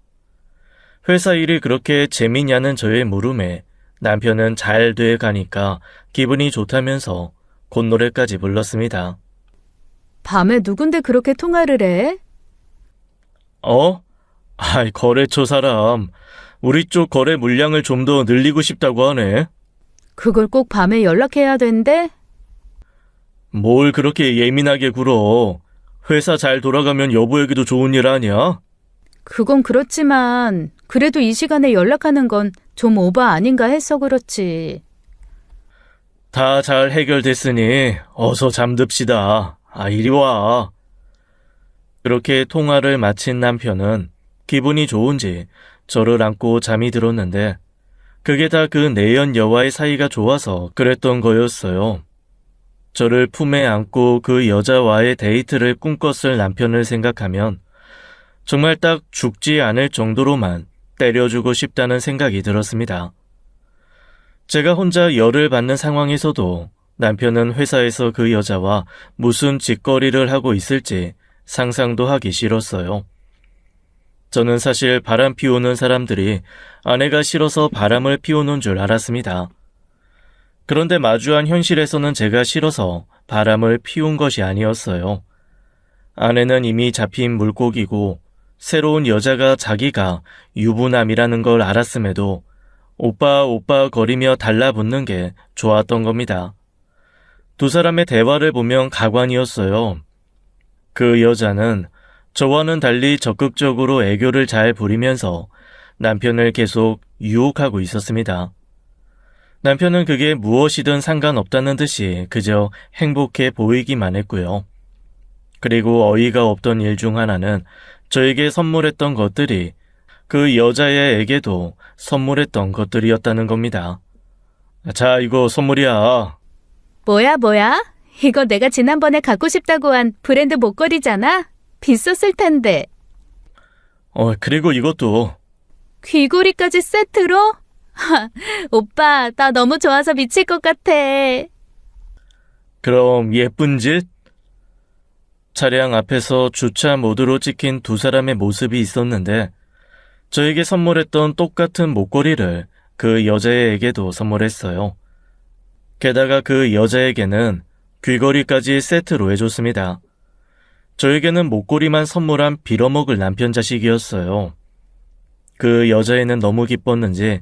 회사 일이 그렇게 재미냐는 저의 물음에 남편은 잘 돼 가니까 기분이 좋다면서 콧노래까지 불렀습니다. 밤에 누군데 그렇게 통화를 해? 거래처 사람. 우리 쪽 거래 물량을 좀 더 늘리고 싶다고 하네. 그걸 꼭 밤에 연락해야 된대? 뭘 그렇게 예민하게 굴어. 회사 잘 돌아가면 여보에게도 좋은 일 아니야? 그건 그렇지만 그래도 이 시간에 연락하는 건 좀 오바 아닌가 해서 그렇지. 다 잘 해결됐으니 어서 잠듭시다. 이리 와. 그렇게 통화를 마친 남편은 기분이 좋은지 저를 안고 잠이 들었는데 그게 다 그 내연 여와의 사이가 좋아서 그랬던 거였어요. 저를 품에 안고 그 여자와의 데이트를 꿈꿨을 남편을 생각하면 정말 딱 죽지 않을 정도로만 때려주고 싶다는 생각이 들었습니다. 제가 혼자 열을 받는 상황에서도 남편은 회사에서 그 여자와 무슨 짓거리를 하고 있을지 상상도 하기 싫었어요. 저는 사실 바람 피우는 사람들이 아내가 싫어서 바람을 피우는 줄 알았습니다. 그런데 마주한 현실에서는 제가 싫어서 바람을 피운 것이 아니었어요. 아내는 이미 잡힌 물고기고 새로운 여자가 자기가 유부남이라는 걸 알았음에도 오빠 오빠 거리며 달라붙는 게 좋았던 겁니다. 두 사람의 대화를 보면 가관이었어요. 그 여자는 저와는 달리 적극적으로 애교를 잘 부리면서 남편을 계속 유혹하고 있었습니다. 남편은 그게 무엇이든 상관없다는 듯이 그저 행복해 보이기만 했고요. 그리고 어이가 없던 일 중 하나는 저에게 선물했던 것들이 그 여자애에게도 선물했던 것들이었다는 겁니다. 자, 이거 선물이야. 뭐야? 이거 내가 지난번에 갖고 싶다고 한 브랜드 목걸이잖아? 비쌌을 텐데. 그리고 이것도. 귀걸이까지 세트로? 오빠, 나 너무 좋아서 미칠 것 같아. 그럼 예쁜 짓? 차량 앞에서 주차 모드로 찍힌 두 사람의 모습이 있었는데 저에게 선물했던 똑같은 목걸이를 그 여자애에게도 선물했어요. 게다가 그 여자에게는 귀걸이까지 세트로 해줬습니다. 저에게는 목걸이만 선물한 빌어먹을 남편 자식이었어요. 그 여자애는 너무 기뻤는지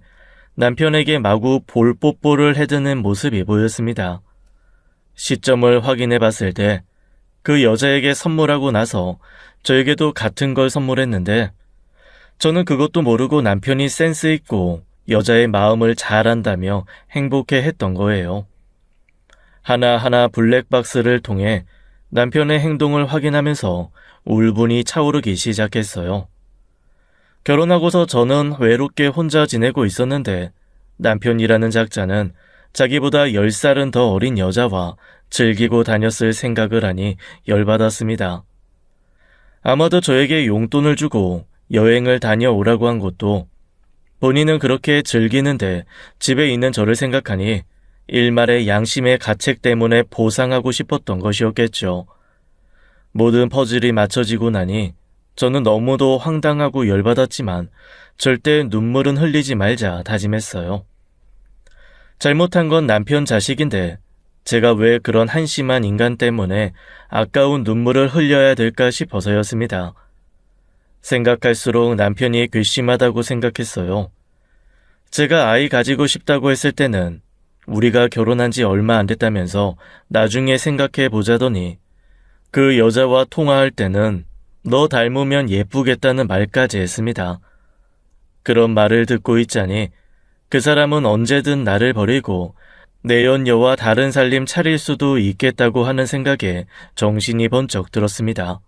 남편에게 마구 볼뽀뽀를 해드는 모습이 보였습니다. 시점을 확인해 봤을 때 그 여자에게 선물하고 나서 저에게도 같은 걸 선물했는데 저는 그것도 모르고 남편이 센스 있고 여자의 마음을 잘 안다며 행복해 했던 거예요. 하나하나 블랙박스를 통해 남편의 행동을 확인하면서 울분이 차오르기 시작했어요. 결혼하고서 저는 외롭게 혼자 지내고 있었는데 남편이라는 작자는 자기보다 10살은 더 어린 여자와 즐기고 다녔을 생각을 하니 열받았습니다. 아마도 저에게 용돈을 주고 여행을 다녀오라고 한 것도 본인은 그렇게 즐기는데 집에 있는 저를 생각하니 일말의 양심의 가책 때문에 보상하고 싶었던 것이었겠죠. 모든 퍼즐이 맞춰지고 나니 저는 너무도 황당하고 열받았지만 절대 눈물은 흘리지 말자 다짐했어요. 잘못한 건 남편 자식인데 제가 왜 그런 한심한 인간 때문에 아까운 눈물을 흘려야 될까 싶어서였습니다. 생각할수록 남편이 괘씸하다고 생각했어요. 제가 아이 가지고 싶다고 했을 때는 우리가 결혼한 지 얼마 안 됐다면서 나중에 생각해 보자더니 그 여자와 통화할 때는 너 닮으면 예쁘겠다는 말까지 했습니다. 그런 말을 듣고 있자니 그 사람은 언제든 나를 버리고 내연녀와 다른 살림 차릴 수도 있겠다고 하는 생각에 정신이 번쩍 들었습니다.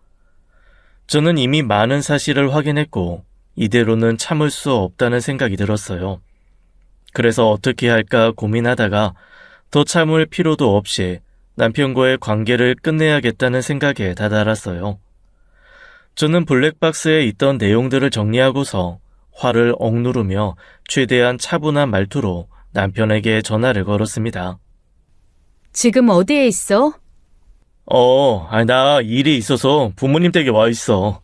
저는 이미 많은 사실을 확인했고 이대로는 참을 수 없다는 생각이 들었어요. 그래서 어떻게 할까 고민하다가 더 참을 필요도 없이 남편과의 관계를 끝내야겠다는 생각에 다다랐어요. 저는 블랙박스에 있던 내용들을 정리하고서 화를 억누르며 최대한 차분한 말투로 남편에게 전화를 걸었습니다. 지금 어디에 있어? 나 일이 있어서 부모님 댁에 와 있어.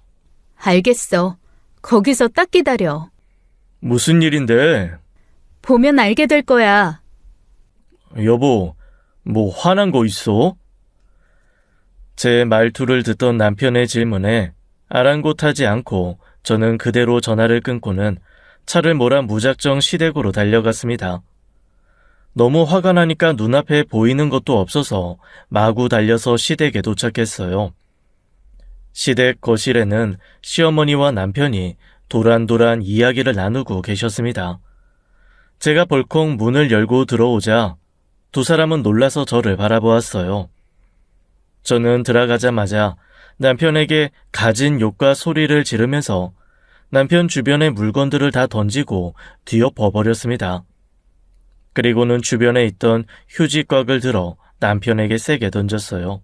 알겠어. 거기서 딱 기다려. 무슨 일인데? 보면 알게 될 거야. 여보, 뭐 화난 거 있어? 제 말투를 듣던 남편의 질문에 아랑곳하지 않고 저는 그대로 전화를 끊고는 차를 몰아 무작정 시댁으로 달려갔습니다. 너무 화가 나니까 눈앞에 보이는 것도 없어서 마구 달려서 시댁에 도착했어요. 시댁 거실에는 시어머니와 남편이 도란도란 이야기를 나누고 계셨습니다. 제가 벌컥 문을 열고 들어오자 두 사람은 놀라서 저를 바라보았어요. 저는 들어가자마자 남편에게 갖은 욕과 소리를 지르면서 남편 주변의 물건들을 다 던지고 뒤엎어 버렸습니다. 그리고는 주변에 있던 휴지곽을 들어 남편에게 세게 던졌어요.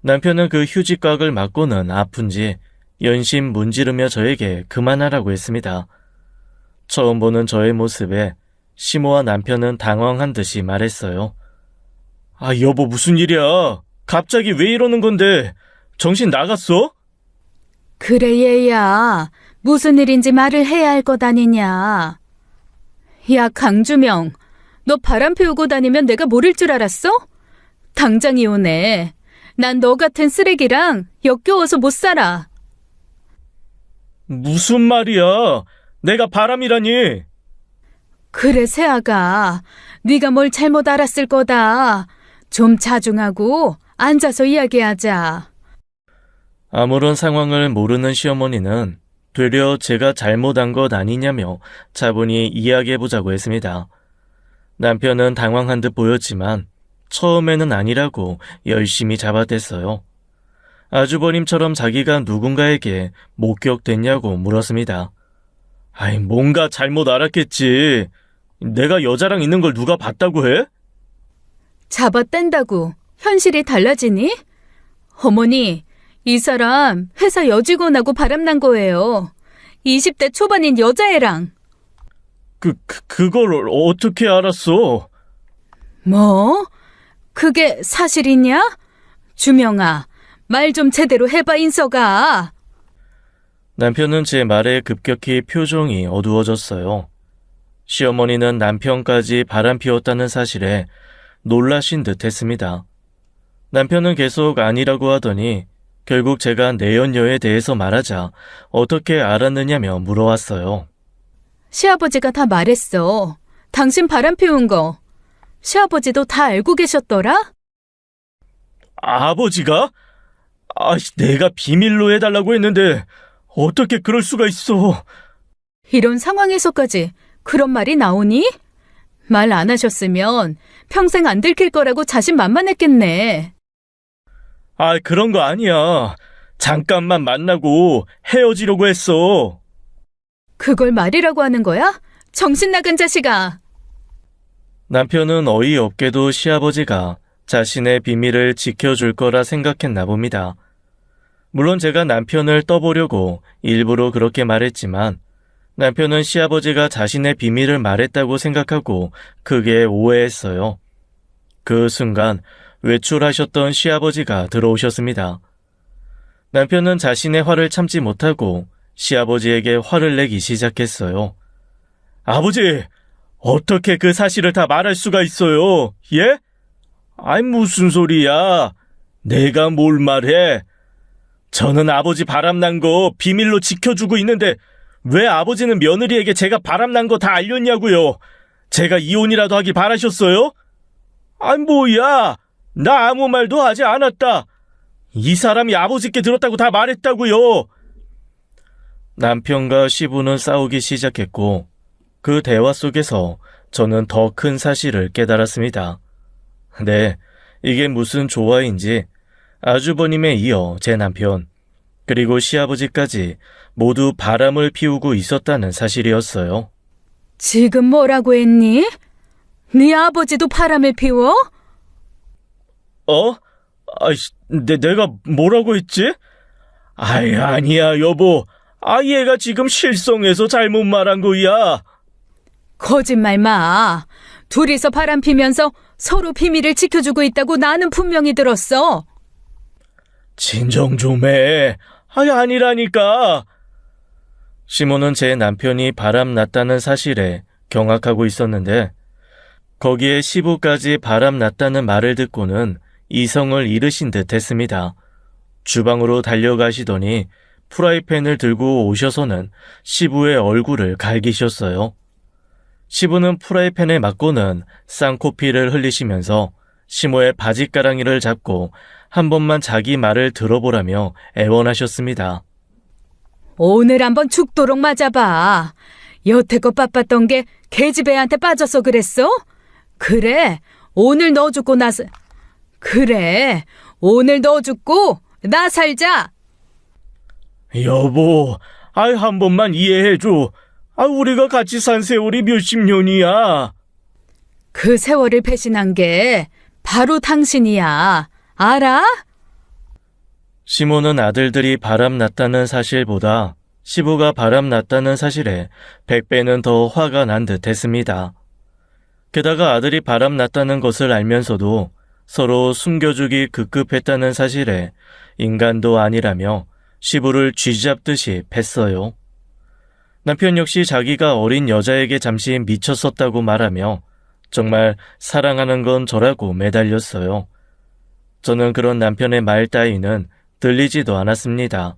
남편은 그 휴지곽을 맞고는 아픈지 연신 문지르며 저에게 그만하라고 했습니다. 처음 보는 저의 모습에 시모와 남편은 당황한 듯이 말했어요. 아, 여보, 무슨 일이야? 갑자기 왜 이러는 건데? 정신 나갔어? 그래, 얘야. 무슨 일인지 말을 해야 할 것 아니냐. 야, 강주명. 너 바람 피우고 다니면 내가 모를 줄 알았어? 당장 이혼해. 난 너 같은 쓰레기랑 역겨워서 못 살아. 무슨 말이야? 내가 바람이라니? 그래, 새아가. 네가 뭘 잘못 알았을 거다. 좀 자중하고 앉아서 이야기하자. 아무런 상황을 모르는 시어머니는 되려 제가 잘못한 것 아니냐며 차분히 이야기해보자고 했습니다. 남편은 당황한 듯 보였지만 처음에는 아니라고 열심히 잡아댔어요. 아주버님처럼 자기가 누군가에게 목격됐냐고 물었습니다. 아이, 뭔가 잘못 알았겠지. 내가 여자랑 있는 걸 누가 봤다고 해? 잡아댄다고 현실이 달라지니? 어머니, 이 사람 회사 여직원하고 바람난 거예요. 20대 초반인 여자애랑. 그걸 어떻게 알았어? 뭐? 그게 사실이냐? 주명아, 말 좀 제대로 해봐, 인서가. 남편은 제 말에 급격히 표정이 어두워졌어요. 시어머니는 남편까지 바람 피웠다는 사실에 놀라신 듯 했습니다. 남편은 계속 아니라고 하더니 결국 제가 내연녀에 대해서 말하자 어떻게 알았느냐며 물어왔어요. 시아버지가 다 말했어. 당신 바람 피운 거. 시아버지도 다 알고 계셨더라? 아버지가? 내가 비밀로 해달라고 했는데 어떻게 그럴 수가 있어? 이런 상황에서까지 그런 말이 나오니? 말 안 하셨으면 평생 안 들킬 거라고 자신만만했겠네. 그런 거 아니야. 잠깐만 만나고 헤어지려고 했어. 그걸 말이라고 하는 거야? 정신 나간 자식아. 남편은 어이없게도 시아버지가 자신의 비밀을 지켜줄 거라 생각했나 봅니다. 물론 제가 남편을 떠보려고 일부러 그렇게 말했지만 남편은 시아버지가 자신의 비밀을 말했다고 생각하고 크게 오해했어요. 그 순간 외출하셨던 시아버지가 들어오셨습니다. 남편은 자신의 화를 참지 못하고 시아버지에게 화를 내기 시작했어요. 아버지, 어떻게 그 사실을 다 말할 수가 있어요? 예? 무슨 소리야? 내가 뭘 말해? 저는 아버지 바람난 거 비밀로 지켜주고 있는데 왜 아버지는 며느리에게 제가 바람난 거 다 알렸냐고요? 제가 이혼이라도 하길 바라셨어요? 뭐야? 나 아무 말도 하지 않았다. 이 사람이 아버지께 들었다고 다 말했다고요. 남편과 시부는 싸우기 시작했고 그 대화 속에서 저는 더 큰 사실을 깨달았습니다. 네, 이게 무슨 조화인지 아주버님에 이어 제 남편 그리고 시아버지까지 모두 바람을 피우고 있었다는 사실이었어요. 지금 뭐라고 했니? 네 아버지도 바람을 피워? 내가 뭐라고 했지? 아니야, 여보. 얘가 지금 실성해서 잘못 말한 거야. 거짓말 마. 둘이서 바람 피면서 서로 비밀을 지켜주고 있다고 나는 분명히 들었어. 진정 좀 해. 아니라니까. 시모는 제 남편이 바람났다는 사실에 경악하고 있었는데 거기에 시부까지 바람났다는 말을 듣고는 이성을 잃으신 듯 했습니다. 주방으로 달려가시더니 프라이팬을 들고 오셔서는 시부의 얼굴을 갈기셨어요. 시부는 프라이팬에 맞고는 쌍코피를 흘리시면서 시모의 바지가랑이를 잡고 한 번만 자기 말을 들어보라며 애원하셨습니다. 오늘 한번 죽도록 맞아봐. 여태껏 바빴던 게 계집애한테 빠져서 그랬어? 그래, 오늘 너 죽고 나 살자. 여보, 한 번만 이해해줘. 우리가 같이 산 세월이 몇십 년이야. 그 세월을 배신한 게 바로 당신이야. 알아? 시모는 아들들이 바람났다는 사실보다 시부가 바람났다는 사실에 100배는 더 화가 난 듯 했습니다. 게다가 아들이 바람났다는 것을 알면서도 서로 숨겨주기 급급했다는 사실에 인간도 아니라며 시부를 쥐잡듯이 팼어요. 남편 역시 자기가 어린 여자에게 잠시 미쳤었다고 말하며 정말 사랑하는 건 저라고 매달렸어요. 저는 그런 남편의 말 따위는 들리지도 않았습니다.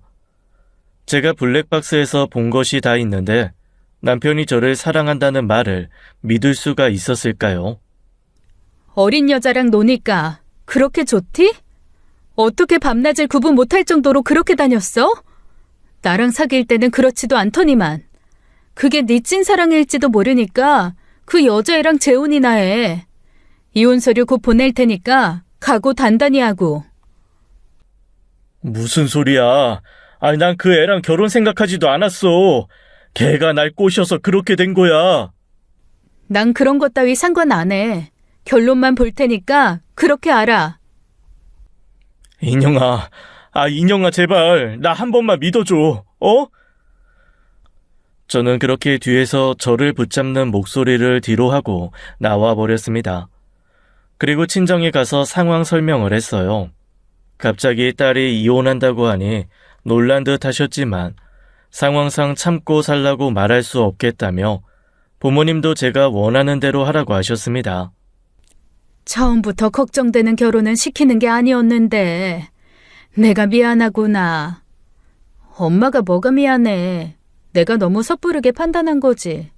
제가 블랙박스에서 본 것이 다 있는데 남편이 저를 사랑한다는 말을 믿을 수가 있었을까요? 어린 여자랑 노니까 그렇게 좋디? 어떻게 밤낮을 구분 못할 정도로 그렇게 다녔어? 나랑 사귈 때는 그렇지도 않더니만. 그게 네 찐사랑일지도 모르니까 그 여자애랑 재혼이나 해. 이혼 서류 곧 보낼 테니까 각오 단단히 하고. 무슨 소리야? 아니, 난 그 애랑 결혼 생각하지도 않았어. 걔가 날 꼬셔서 그렇게 된 거야. 난 그런 것 따위 상관 안 해. 결론만 볼 테니까 그렇게 알아. 인형아, 인형아, 제발 나 한 번만 믿어줘. 어? 저는 그렇게 뒤에서 저를 붙잡는 목소리를 뒤로 하고 나와 버렸습니다. 그리고 친정에 가서 상황 설명을 했어요. 갑자기 딸이 이혼한다고 하니 놀란 듯 하셨지만 상황상 참고 살라고 말할 수 없겠다며 부모님도 제가 원하는 대로 하라고 하셨습니다. 처음부터 걱정되는 결혼은 시키는 게 아니었는데 내가 미안하구나. 엄마가 뭐가 미안해. 내가 너무 섣부르게 판단한 거지.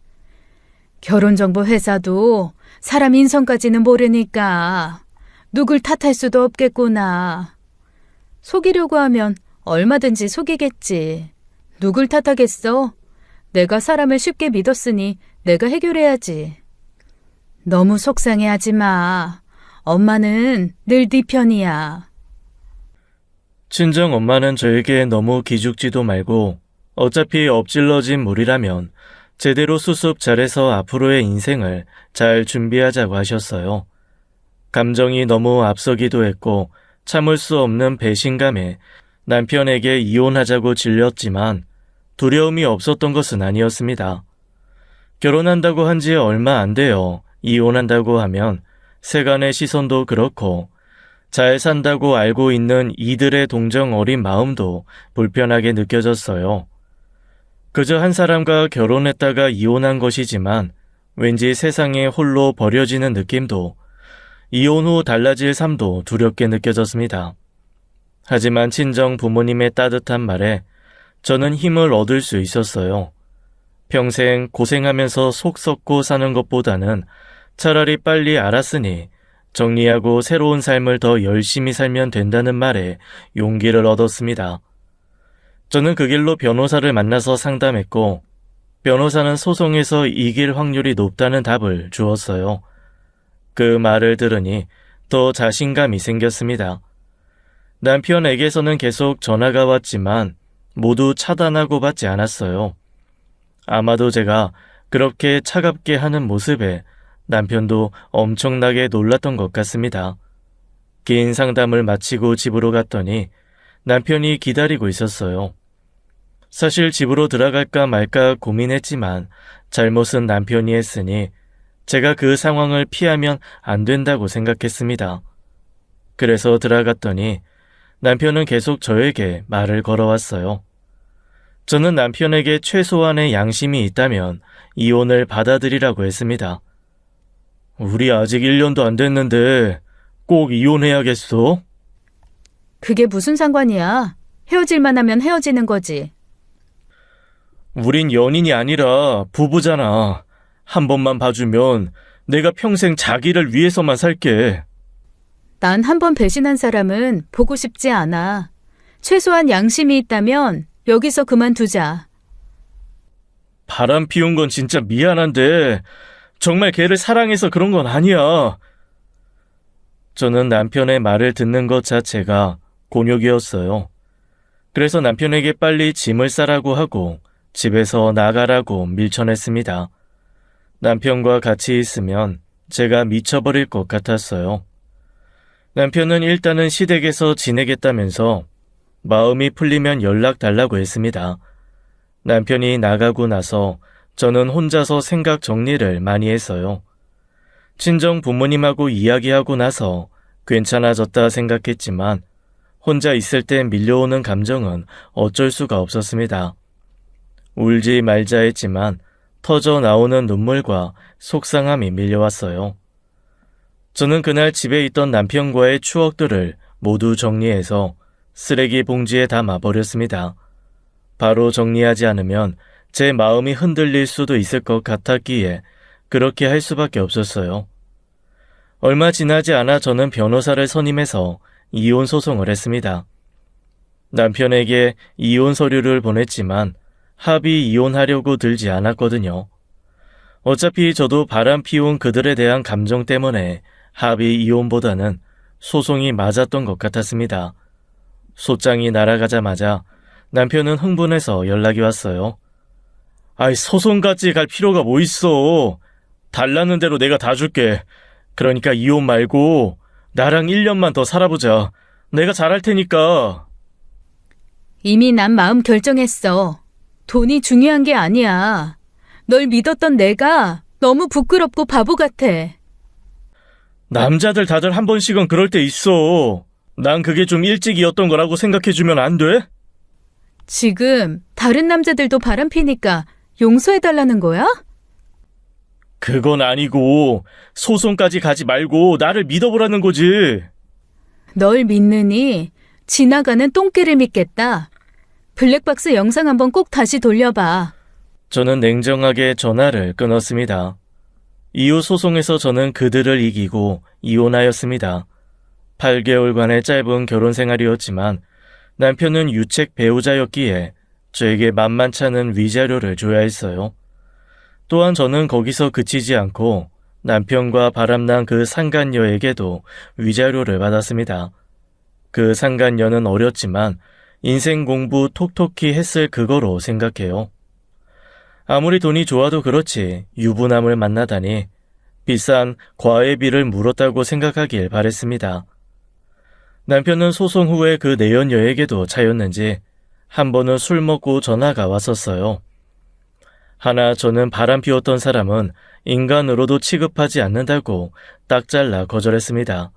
결혼정보 회사도 사람 인성까지는 모르니까 누굴 탓할 수도 없겠구나. 속이려고 하면 얼마든지 속이겠지. 누굴 탓하겠어? 내가 사람을 쉽게 믿었으니 내가 해결해야지. 너무 속상해하지 마. 엄마는 늘 네 편이야. 친정 엄마는 저에게 너무 기죽지도 말고 어차피 엎질러진 물이라면 제대로 수습 잘해서 앞으로의 인생을 잘 준비하자고 하셨어요. 감정이 너무 앞서기도 했고 참을 수 없는 배신감에 남편에게 이혼하자고 질렸지만 두려움이 없었던 것은 아니었습니다. 결혼한다고 한 지 얼마 안 돼요. 이혼한다고 하면 세간의 시선도 그렇고 잘 산다고 알고 있는 이들의 동정 어린 마음도 불편하게 느껴졌어요. 그저 한 사람과 결혼했다가 이혼한 것이지만 왠지 세상에 홀로 버려지는 느낌도 이혼 후 달라질 삶도 두렵게 느껴졌습니다. 하지만 친정 부모님의 따뜻한 말에 저는 힘을 얻을 수 있었어요. 평생 고생하면서 속 썩고 사는 것보다는 차라리 빨리 알았으니 정리하고 새로운 삶을 더 열심히 살면 된다는 말에 용기를 얻었습니다. 저는 그 길로 변호사를 만나서 상담했고 변호사는 소송에서 이길 확률이 높다는 답을 주었어요. 그 말을 들으니 더 자신감이 생겼습니다. 남편에게서는 계속 전화가 왔지만 모두 차단하고 받지 않았어요. 아마도 제가 그렇게 차갑게 하는 모습에 남편도 엄청나게 놀랐던 것 같습니다. 긴 상담을 마치고 집으로 갔더니 남편이 기다리고 있었어요. 사실 집으로 들어갈까 말까 고민했지만 잘못은 남편이 했으니 제가 그 상황을 피하면 안 된다고 생각했습니다. 그래서 들어갔더니 남편은 계속 저에게 말을 걸어왔어요. 저는 남편에게 최소한의 양심이 있다면 이혼을 받아들이라고 했습니다. 우리 아직 1년도 안 됐는데 꼭 이혼해야겠어? 그게 무슨 상관이야. 헤어질만 하면 헤어지는 거지. 우린 연인이 아니라 부부잖아. 한 번만 봐주면 내가 평생 자기를 위해서만 살게. 난 한 번 배신한 사람은 보고 싶지 않아. 최소한 양심이 있다면 여기서 그만두자. 바람 피운 건 진짜 미안한데 정말 걔를 사랑해서 그런 건 아니야. 저는 남편의 말을 듣는 것 자체가 곤욕이었어요. 그래서 남편에게 빨리 짐을 싸라고 하고 집에서 나가라고 밀쳐냈습니다. 남편과 같이 있으면 제가 미쳐버릴 것 같았어요. 남편은 일단은 시댁에서 지내겠다면서 마음이 풀리면 연락 달라고 했습니다. 남편이 나가고 나서 저는 혼자서 생각 정리를 많이 했어요. 친정 부모님하고 이야기하고 나서 괜찮아졌다 생각했지만 혼자 있을 때 밀려오는 감정은 어쩔 수가 없었습니다. 울지 말자 했지만 터져 나오는 눈물과 속상함이 밀려왔어요. 저는 그날 집에 있던 남편과의 추억들을 모두 정리해서 쓰레기 봉지에 담아버렸습니다. 바로 정리하지 않으면 제 마음이 흔들릴 수도 있을 것 같았기에 그렇게 할 수밖에 없었어요. 얼마 지나지 않아 저는 변호사를 선임해서 이혼 소송을 했습니다. 남편에게 이혼 서류를 보냈지만 합의 이혼하려고 들지 않았거든요. 어차피 저도 바람 피운 그들에 대한 감정 때문에 합의 이혼보다는 소송이 맞았던 것 같았습니다. 소장이 날아가자마자 남편은 흥분해서 연락이 왔어요. 아이, 소송까지 갈 필요가 뭐 있어. 달라는 대로 내가 다 줄게. 그러니까 이혼 말고 나랑 1년만 더 살아보자. 내가 잘할 테니까. 이미 난 마음 결정했어. 돈이 중요한 게 아니야. 널 믿었던 내가 너무 부끄럽고 바보 같아. 남자들 다들 한 번씩은 그럴 때 있어. 난 그게 좀 일찍이었던 거라고 생각해주면 안 돼? 지금 다른 남자들도 바람피니까 용서해달라는 거야? 그건 아니고 소송까지 가지 말고 나를 믿어보라는 거지. 널 믿느니 지나가는 똥개를 믿겠다. 블랙박스 영상 한번 꼭 다시 돌려봐. 저는 냉정하게 전화를 끊었습니다. 이후 소송에서 저는 그들을 이기고 이혼하였습니다. 8개월간의 짧은 결혼 생활이었지만 남편은 유책 배우자였기에 저에게 만만찮은 위자료를 줘야 했어요. 또한 저는 거기서 그치지 않고 남편과 바람난 그 상간녀에게도 위자료를 받았습니다. 그 상간녀는 어렸지만 인생 공부 톡톡히 했을 그거로 생각해요. 아무리 돈이 좋아도 그렇지 유부남을 만나다니 비싼 과외비를 물었다고 생각하길 바랬습니다. 남편은 소송 후에 그 내연녀에게도 차였는지 한 번은 술 먹고 전화가 왔었어요. 하나 저는 바람 피웠던 사람은 인간으로도 취급하지 않는다고 딱 잘라 거절했습니다.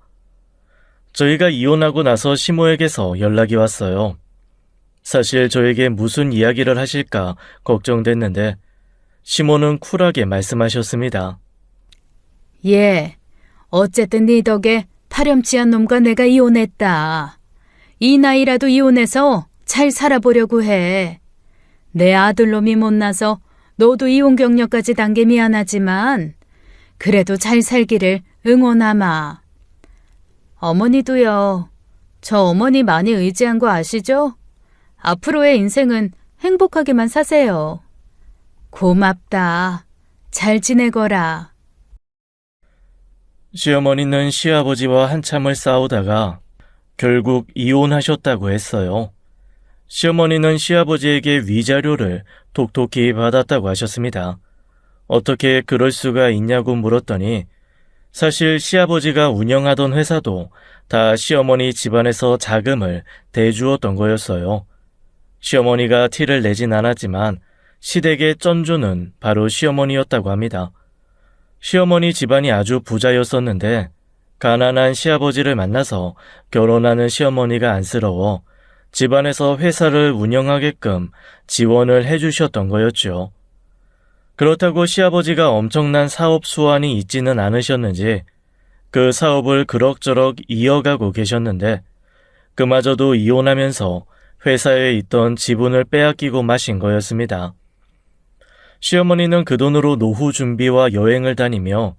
저희가 이혼하고 나서 시모에게서 연락이 왔어요. 사실 저에게 무슨 이야기를 하실까 걱정됐는데 시모는 쿨하게 말씀하셨습니다. 예, 어쨌든 네 덕에 파렴치한 놈과 내가 이혼했다. 이 나이라도 이혼해서 잘 살아보려고 해. 내 아들놈이 못나서 너도 이혼 경력까지 단 게 미안하지만 그래도 잘 살기를 응원하마. 어머니도요. 저 어머니 많이 의지한 거 아시죠? 앞으로의 인생은 행복하게만 사세요. 고맙다. 잘 지내거라. 시어머니는 시아버지와 한참을 싸우다가 결국 이혼하셨다고 했어요. 시어머니는 시아버지에게 위자료를 톡톡히 받았다고 하셨습니다. 어떻게 그럴 수가 있냐고 물었더니 사실 시아버지가 운영하던 회사도 다 시어머니 집안에서 자금을 대주었던 거였어요. 시어머니가 티를 내진 않았지만 시댁의 쩐주는 바로 시어머니였다고 합니다. 시어머니 집안이 아주 부자였었는데 가난한 시아버지를 만나서 결혼하는 시어머니가 안쓰러워 집안에서 회사를 운영하게끔 지원을 해주셨던 거였죠. 그렇다고 시아버지가 엄청난 사업 수완이 있지는 않으셨는지 그 사업을 그럭저럭 이어가고 계셨는데 그마저도 이혼하면서 회사에 있던 지분을 빼앗기고 마신 거였습니다. 시어머니는 그 돈으로 노후 준비와 여행을 다니며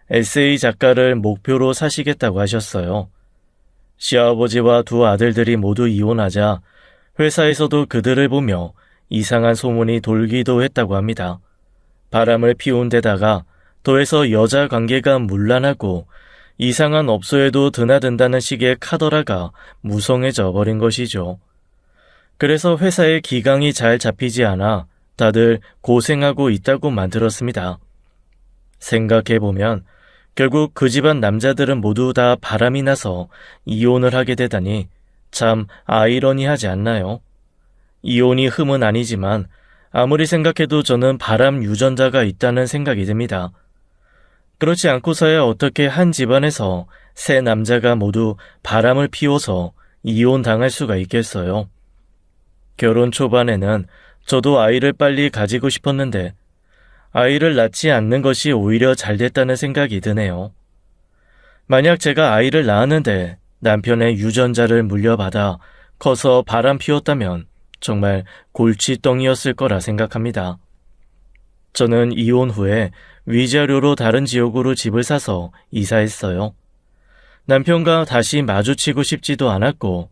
에세이 작가를 목표로 사시겠다고 하셨어요. 시아버지와 두 아들들이 모두 이혼하자 회사에서도 그들을 보며 이상한 소문이 돌기도 했다고 합니다. 바람을 피운 데다가 더해서 여자 관계가 문란하고 이상한 업소에도 드나든다는 식의 카더라가 무성해져 버린 것이죠. 그래서 회사의 기강이 잘 잡히지 않아 다들 고생하고 있다고만 들었습니다. 생각해보면 결국 그 집안 남자들은 모두 다 바람이 나서 이혼을 하게 되다니 참 아이러니하지 않나요? 이혼이 흠은 아니지만 아무리 생각해도 저는 바람 유전자가 있다는 생각이 듭니다. 그렇지 않고서야 어떻게 한 집안에서 세 남자가 모두 바람을 피워서 이혼당할 수가 있겠어요? 결혼 초반에는 저도 아이를 빨리 가지고 싶었는데 아이를 낳지 않는 것이 오히려 잘 됐다는 생각이 드네요. 만약 제가 아이를 낳았는데 남편의 유전자를 물려받아 커서 바람 피웠다면 정말 골칫덩이였을 거라 생각합니다. 저는 이혼 후에 위자료로 다른 지역으로 집을 사서 이사했어요. 남편과 다시 마주치고 싶지도 않았고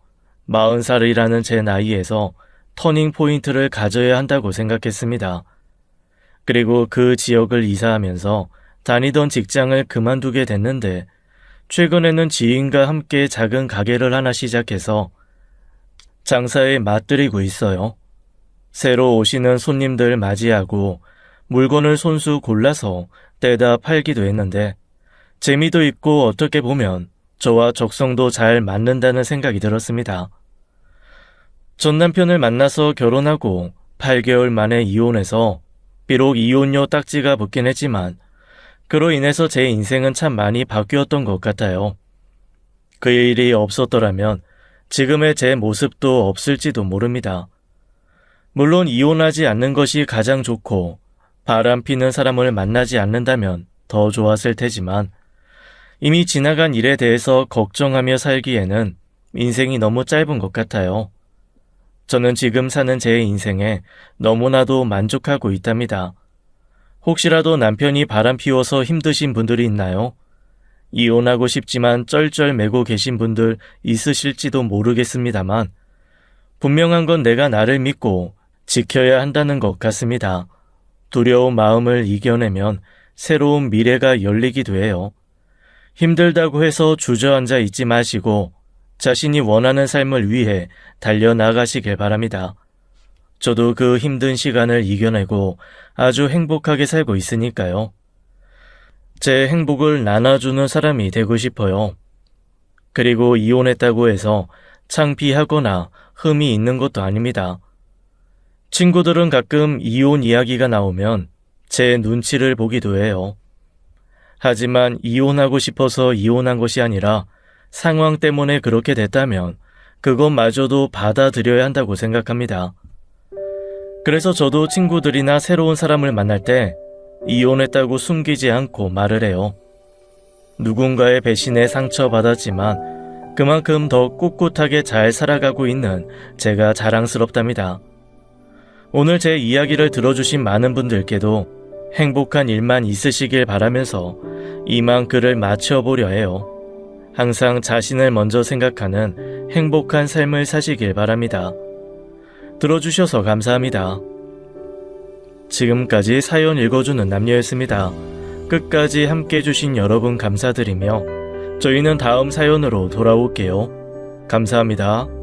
40살이라는 제 나이에서 터닝 포인트를 가져야 한다고 생각했습니다. 그리고 그 지역을 이사하면서 다니던 직장을 그만두게 됐는데 최근에는 지인과 함께 작은 가게를 하나 시작해서 장사에 맞들이고 있어요. 새로 오시는 손님들 맞이하고 물건을 손수 골라서 떼다 팔기도 했는데 재미도 있고 어떻게 보면 저와 적성도 잘 맞는다는 생각이 들었습니다. 전 남편을 만나서 결혼하고 8개월 만에 이혼해서 비록 이혼료 딱지가 붙긴 했지만 그로 인해서 제 인생은 참 많이 바뀌었던 것 같아요. 그 일이 없었더라면 지금의 제 모습도 없을지도 모릅니다. 물론 이혼하지 않는 것이 가장 좋고 바람 피는 사람을 만나지 않는다면 더 좋았을 테지만 이미 지나간 일에 대해서 걱정하며 살기에는 인생이 너무 짧은 것 같아요. 저는 지금 사는 제 인생에 너무나도 만족하고 있답니다. 혹시라도 남편이 바람 피워서 힘드신 분들이 있나요? 이혼하고 싶지만 쩔쩔매고 계신 분들 있으실지도 모르겠습니다만 분명한 건 내가 나를 믿고 지켜야 한다는 것 같습니다. 두려운 마음을 이겨내면 새로운 미래가 열리기도 해요. 힘들다고 해서 주저앉아 있지 마시고 자신이 원하는 삶을 위해 달려나가시길 바랍니다. 저도 그 힘든 시간을 이겨내고 아주 행복하게 살고 있으니까요. 제 행복을 나눠주는 사람이 되고 싶어요. 그리고 이혼했다고 해서 창피하거나 흠이 있는 것도 아닙니다. 친구들은 가끔 이혼 이야기가 나오면 제 눈치를 보기도 해요. 하지만 이혼하고 싶어서 이혼한 것이 아니라 상황 때문에 그렇게 됐다면 그것마저도 받아들여야 한다고 생각합니다. 그래서 저도 친구들이나 새로운 사람을 만날 때 이혼했다고 숨기지 않고 말을 해요. 누군가의 배신에 상처받았지만 그만큼 더 꿋꿋하게 잘 살아가고 있는 제가 자랑스럽답니다. 오늘 제 이야기를 들어주신 많은 분들께도 행복한 일만 있으시길 바라면서 이만 글을 마쳐보려 해요. 항상 자신을 먼저 생각하는 행복한 삶을 사시길 바랍니다. 들어주셔서 감사합니다. 지금까지 사연 읽어주는 남녀였습니다. 끝까지 함께 해주신 여러분 감사드리며 저희는 다음 사연으로 돌아올게요. 감사합니다.